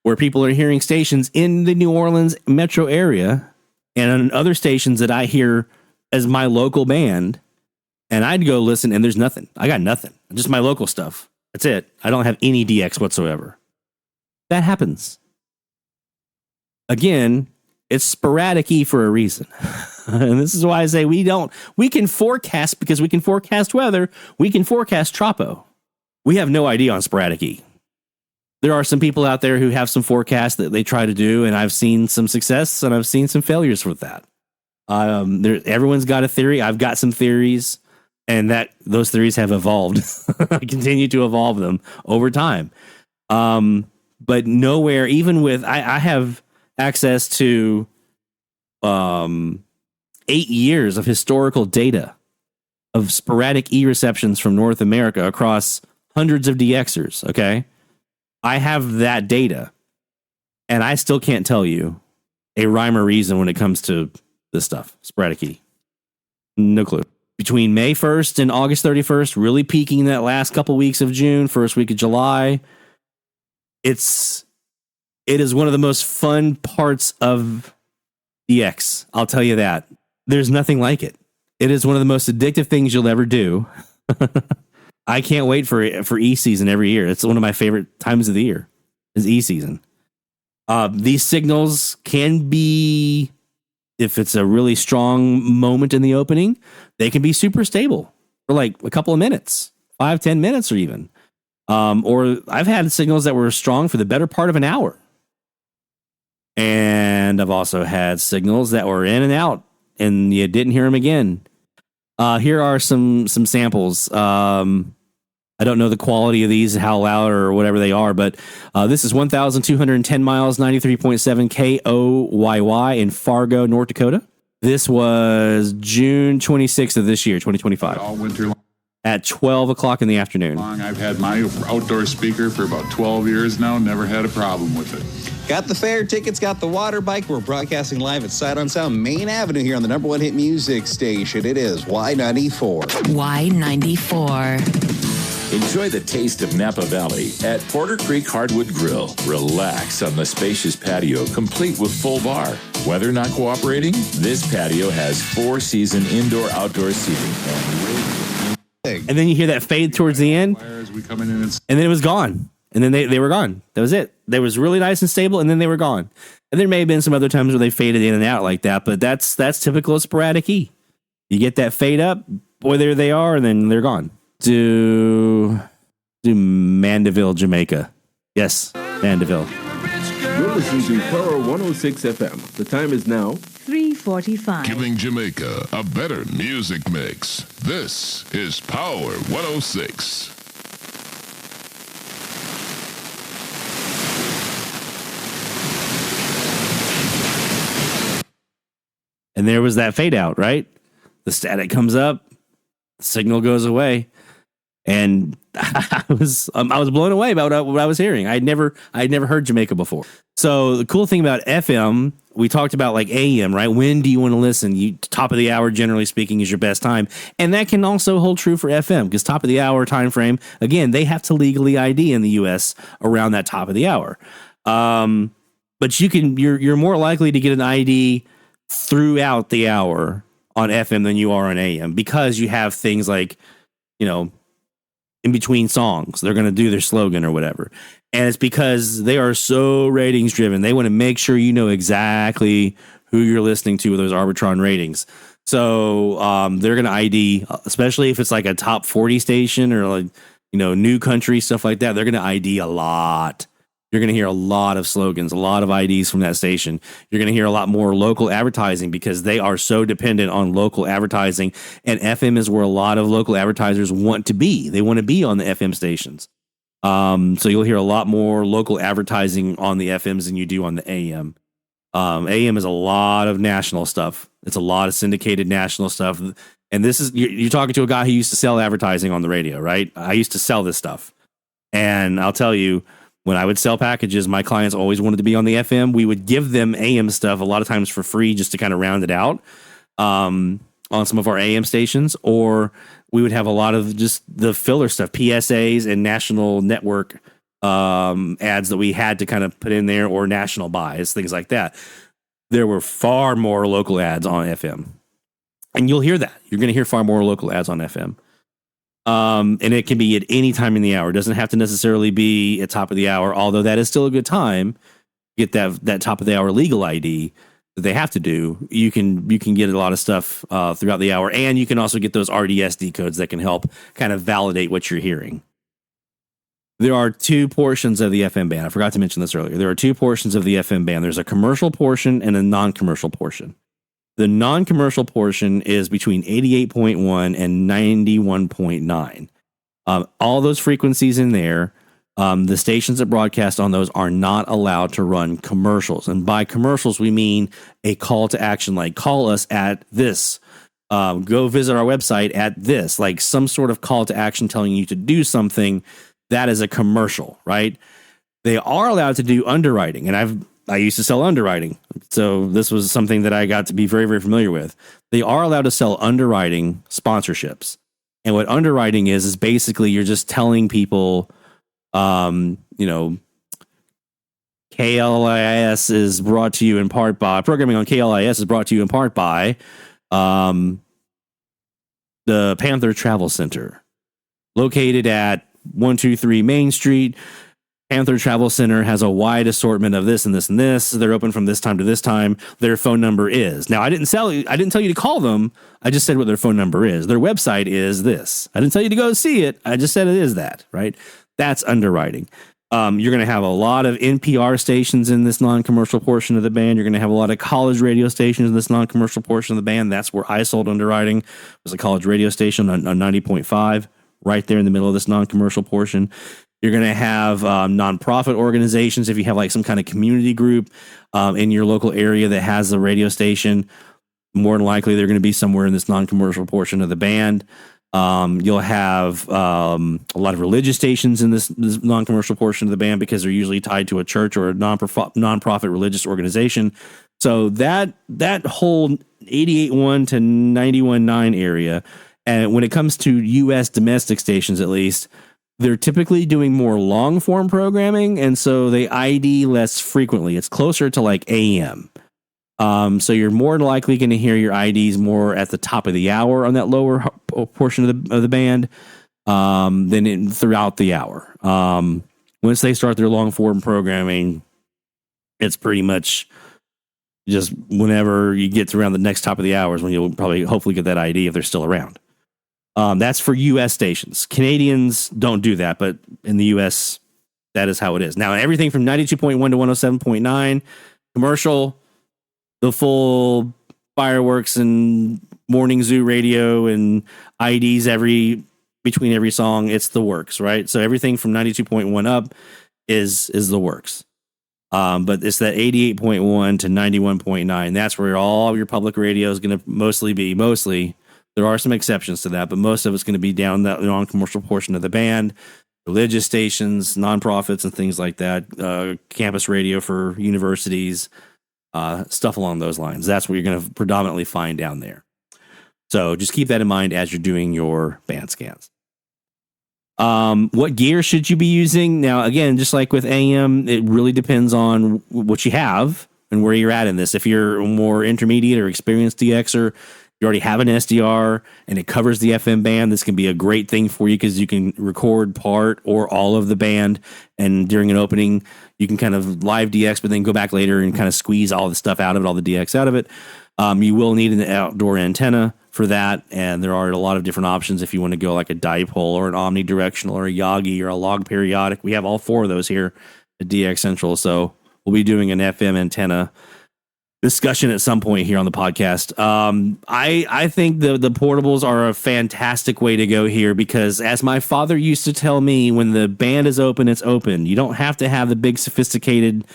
where people are hearing stations in the New Orleans metro area and on other stations that I hear as my local band. And I'd go listen, and there's nothing. I got nothing. Just my local stuff. That's it. I don't have any DX whatsoever. That happens. Again, it's sporadic-y for a reason. And this is why I say we can forecast, because we can forecast weather. We can forecast tropo. We have no idea on sporadic-y. There are some people out there who have some forecasts that they try to do, and I've seen some success and I've seen some failures with that. Everyone's got a theory. I've got some theories. And those theories have evolved. I continue to evolve them over time. But nowhere, even with, I have access to 8 years of historical data of sporadic E receptions from North America across hundreds of DXers. Okay. I have that data, and I still can't tell you a rhyme or reason when it comes to this stuff. Sporadic E. No clue. Between May 1st and August 31st, really peaking that last couple weeks of June, first week of July. It is one of the most fun parts of DX. I'll tell you that. There's nothing like it. It is one of the most addictive things you'll ever do. I can't wait for E season every year. It's one of my favorite times of the year is E season. These signals can be, if it's a really strong moment in the opening, they can be super stable for like a couple of minutes, 5-10 minutes or even. Or I've had signals that were strong for the better part of an hour. And I've also had signals that were in and out and you didn't hear them again. Here are some samples. I don't know the quality of these, how loud or whatever they are, but this is 1,210 miles, 93.7 KOYY in Fargo, North Dakota. This was June 26th of this year, 2025. All winter long. At 12 o'clock in the afternoon. I've had my outdoor speaker for about 12 years now, never had a problem with it. Got the fare tickets, got the water bike. We're broadcasting live at Sight on Sound Main Avenue here on the number one hit music station. It is Y94. Y94. Enjoy the taste of Napa Valley at Porter Creek Hardwood Grill. Relax on the spacious patio, complete with full bar. Weather not cooperating? This patio has 4-season indoor-outdoor seating. And then you hear that fade towards the end, and then it was gone. And then they were gone. That was it. They was really nice and stable, and then they were gone. And there may have been some other times where they faded in and out like that, but that's typical of sporadic E. You get that fade up, boy, there they are, and then they're gone. Do Mandeville, Jamaica. Yes, Mandeville. You're listening to Power 106 FM. The time is now 3:45. Giving Jamaica a better music mix. This is Power 106. And there was that fade out, right? The static comes up, the signal goes away, and I was blown away about what I was hearing. I'd never heard Jamaica before. So the cool thing about FM, we talked about like AM, right? When do you want to listen? Top of the hour, generally speaking, is your best time, and that can also hold true for FM because top of the hour time frame. Again, they have to legally ID in the U.S. around that top of the hour, but you're more likely to get an ID throughout the hour on FM than you are on AM because you have things like, in between songs, they're going to do their slogan or whatever. And it's because they are so ratings driven. They want to make sure you know exactly who you're listening to with those Arbitron ratings. So they're going to ID, especially if it's like a top 40 station or like, new country, stuff like that. They're going to ID a lot. You're going to hear a lot of slogans, a lot of IDs from that station. You're going to hear a lot more local advertising because they are so dependent on local advertising. And FM is where a lot of local advertisers want to be. They want to be on the FM stations. So you'll hear a lot more local advertising on the FMs than you do on the AM. AM is a lot of national stuff. It's a lot of syndicated national stuff. And this is, you're talking to a guy who used to sell advertising on the radio, right? I used to sell this stuff. And I'll tell you, when I would sell packages, my clients always wanted to be on the FM. We would give them AM stuff a lot of times for free just to kind of round it out on some of our AM stations, or we would have a lot of just the filler stuff, PSAs and national network ads that we had to kind of put in there, or national buys, things like that. There were far more local ads on FM. And you'll hear that. You're going to hear far more local ads on FM. And it can be at any time in the hour. It doesn't have to necessarily be at top of the hour, although that is still a good time. Get that top of the hour legal ID that they have to do. You can get a lot of stuff throughout the hour, and you can also get those RDSD codes that can help kind of validate what you're hearing. There are two portions of the FM band. I forgot to mention this earlier. There are two portions of the FM band. There's a commercial portion and a non-commercial portion. The non-commercial portion is between 88.1 and 91.9. All those frequencies in there, the stations that broadcast on those are not allowed to run commercials. And by commercials, we mean a call to action, like call us at this, go visit our website at this, like some sort of call to action telling you to do something. That is a commercial, right? They are allowed to do underwriting, and I used to sell underwriting, so this was something that I got to be very, very familiar with. They are allowed to sell underwriting sponsorships. And what underwriting is basically you're just telling people, KLIS is brought to you in part by, programming on KLIS is brought to you in part by the Panther Travel Center, located at 123 Main Street. Panther Travel Center has a wide assortment of this and this and this. They're open from this time to this time. Their phone number is. Now, I didn't tell you to call them. I just said what their phone number is. Their website is this. I didn't tell you to go see it. I just said it is that, right? That's underwriting. You're going to have a lot of NPR stations in this non-commercial portion of the band. You're going to have a lot of college radio stations in this non-commercial portion of the band. That's where I sold underwriting. It was a college radio station on 90.5, right there in the middle of this non-commercial portion. You're going to have nonprofit organizations. If you have like some kind of community group in your local area that has a radio station, more than likely they're going to be somewhere in this non-commercial portion of the band. You'll have a lot of religious stations in this non-commercial portion of the band because they're usually tied to a church or a nonprofit religious organization. So that whole 88.1 to 91.9 area, and when it comes to U.S. domestic stations, at least, they're typically doing more long form programming, and so they ID less frequently. It's closer to like AM. So you're more than likely going to hear your IDs more at the top of the hour on that lower portion of the band than throughout the hour. once they start their long form programming, it's pretty much just whenever you get to around the next top of the hours when you'll probably hopefully get that ID if they're still around. That's for U.S. stations. Canadians don't do that, but in the U.S., that is how it is. Now, everything from 92.1 to 107.9, commercial, the full fireworks and morning zoo radio and IDs between every song, it's the works, right? So everything from 92.1 up is the works. But it's that 88.1 to 91.9. That's where all of your public radio is going to mostly be. Mostly, there are some exceptions to that, but most of it's going to be down that non-commercial portion of the band, religious stations, nonprofits, and things like that. Campus radio for universities, stuff along those lines. That's what you're going to predominantly find down there. So just keep that in mind as you're doing your band scans. What gear should you be using? Now, again, just like with AM, it really depends on what you have and where you're at in this. If you're a more intermediate or experienced DXer, you already have an SDR and it covers the FM band, this can be a great thing for you because you can record part or all of the band. And during an opening, you can kind of live DX, but then go back later and kind of squeeze all the stuff out of it, all the DX out of it. You will need an outdoor antenna for that, and there are a lot of different options if you want to go like a dipole or an omnidirectional or a Yagi or a log periodic. We have all four of those here at DX Central, so we'll be doing an FM antenna discussion at some point here on the podcast. I think the portables are a fantastic way to go here because, as my father used to tell me, when the band is open, it's open. You don't have to have the big sophisticated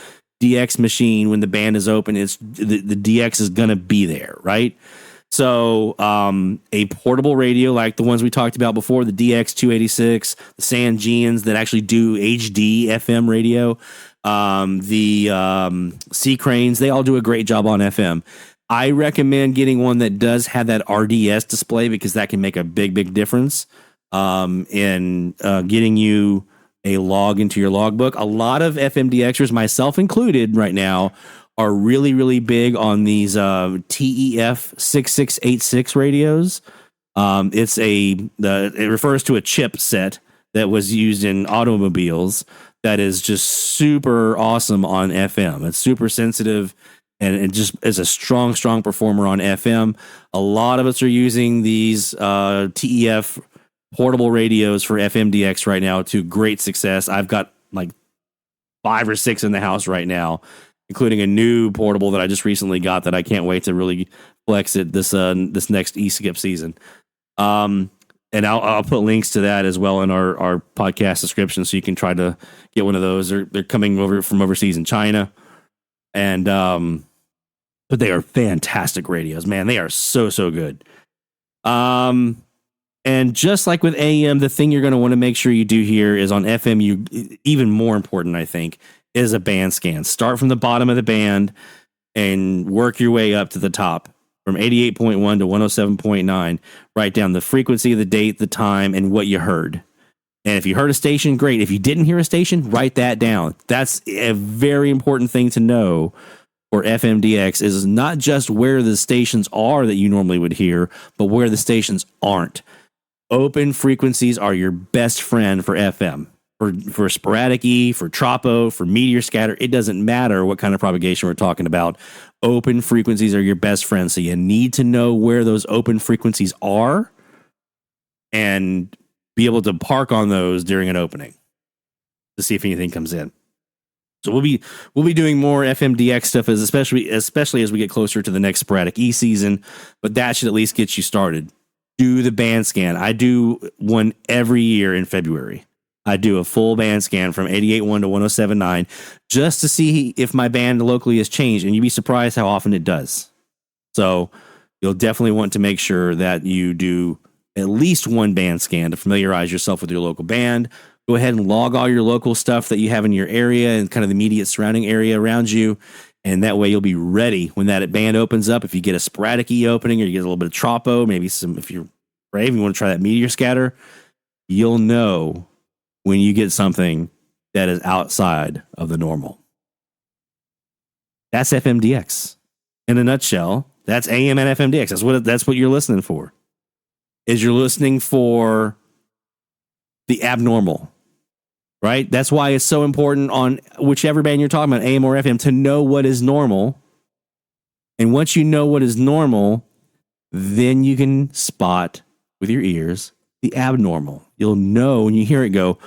DX machine when the band is open. It's the DX is going to be there, right? So a portable radio like the ones we talked about before, the DX286, the Sangeans that actually do HD FM radio, the Sea Cranes, they all do a great job on FM. I recommend getting one that does have that RDS display because that can make a big difference in getting you a log into your logbook. A lot of FMDXers, myself included right now, are really big on these TEF 6686 radios. It refers to a chipset that was used in automobiles that is just super awesome on FM. It's super sensitive and it just is a strong performer on FM. A lot of us are using these TEF portable radios for FMDX right now to great success. I've got like 5 or 6 in the house right now, including a new portable that I just recently got that I can't wait to really flex it this next E-Skip season. And I'll put links to that as well in our podcast description so you can try to get one of those. They're coming over from overseas in China. And but they are fantastic radios, man. They are so good. And just like with AM, the thing you're going to want to make sure you do here is on FM, even more important, I think, is a band scan. Start from the bottom of the band and work your way up to the top from 88.1 to 107.9. Write down the frequency, the date, the time, and what you heard. And if you heard a station, great. If you didn't hear a station, write that down. That's a very important thing to know for FMDX, is not just where the stations are that you normally would hear, but where the stations aren't. Open frequencies are your best friend for FM. For sporadic E, for tropo, for meteor scatter, it doesn't matter what kind of propagation we're talking about. Open frequencies are your best friend. So you need to know where those open frequencies are and be able to park on those during an opening to see if anything comes in. So we'll be doing more FMDX stuff, especially as we get closer to the next sporadic E season. But that should at least get you started. Do the band scan. I do one every year in February. I do a full band scan from 88.1 to 107.9 just to see if my band locally has changed, and you'd be surprised how often it does. So you'll definitely want to make sure that you do at least one band scan to familiarize yourself with your local band. Go ahead and log all your local stuff that you have in your area and kind of the immediate surrounding area around you, and that way you'll be ready when that band opens up. If you get a sporadic E opening or you get a little bit of tropo, maybe some, if you're brave and you want to try that meteor scatter, you'll know when you get something that is outside of the normal. That's FMDX. In a nutshell, that's AM and FM DXing. That's what you're listening for. Is you're listening for the abnormal, right? That's why it's so important on whichever band you're talking about, AM or FM, to know what is normal. And once you know what is normal, then you can spot with your ears the abnormal. You'll know when you hear it go,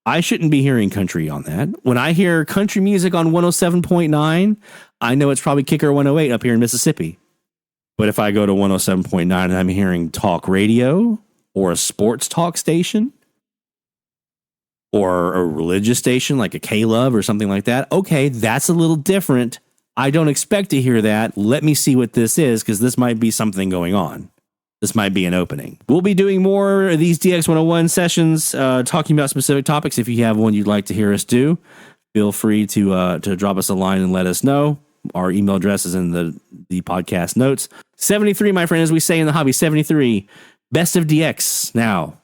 I shouldn't be hearing country on that. When I hear country music on 107.9, I know it's probably Kicker 108 up here in Mississippi. But if I go to 107.9 and I'm hearing talk radio or a sports talk station or a religious station like a K-Love or something like that, okay, that's a little different. I don't expect to hear that. Let me see what this is, because this might be something going on. This might be an opening. We'll be doing more of these DX101 sessions, talking about specific topics. If you have one you'd like to hear us do, feel free to drop us a line and let us know. Our email address is in the podcast notes. 73, my friend, as we say in the hobby, 73. Best of DX. Now,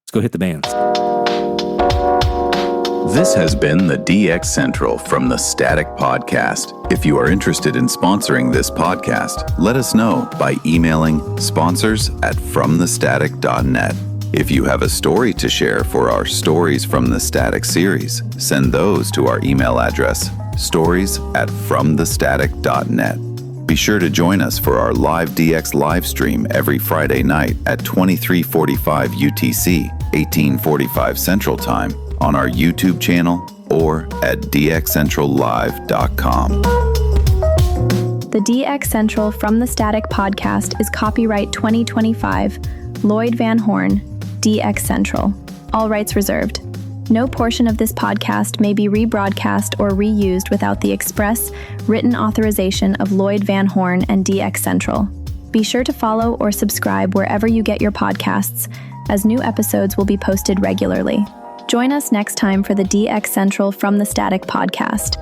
let's go hit the bands. This has been the DX Central from the Static Podcast. If you are interested in sponsoring this podcast, let us know by emailing sponsors@fromthestatic.net. If you have a story to share for our Stories from the Static series, send those to our email address, stories@fromthestatic.net. Be sure to join us for our live DX live stream every Friday night at 23:45 UTC, 18:45 Central Time on our YouTube channel or at dxcentrallive.com. The DX Central from the Static podcast is copyright 2025, Lloyd Van Horn, DX Central. All rights reserved. No portion of this podcast may be rebroadcast or reused without the express written authorization of Lloyd Van Horn and DX Central. Be sure to follow or subscribe wherever you get your podcasts, as new episodes will be posted regularly. Join us next time for the DX Central from the Static podcast.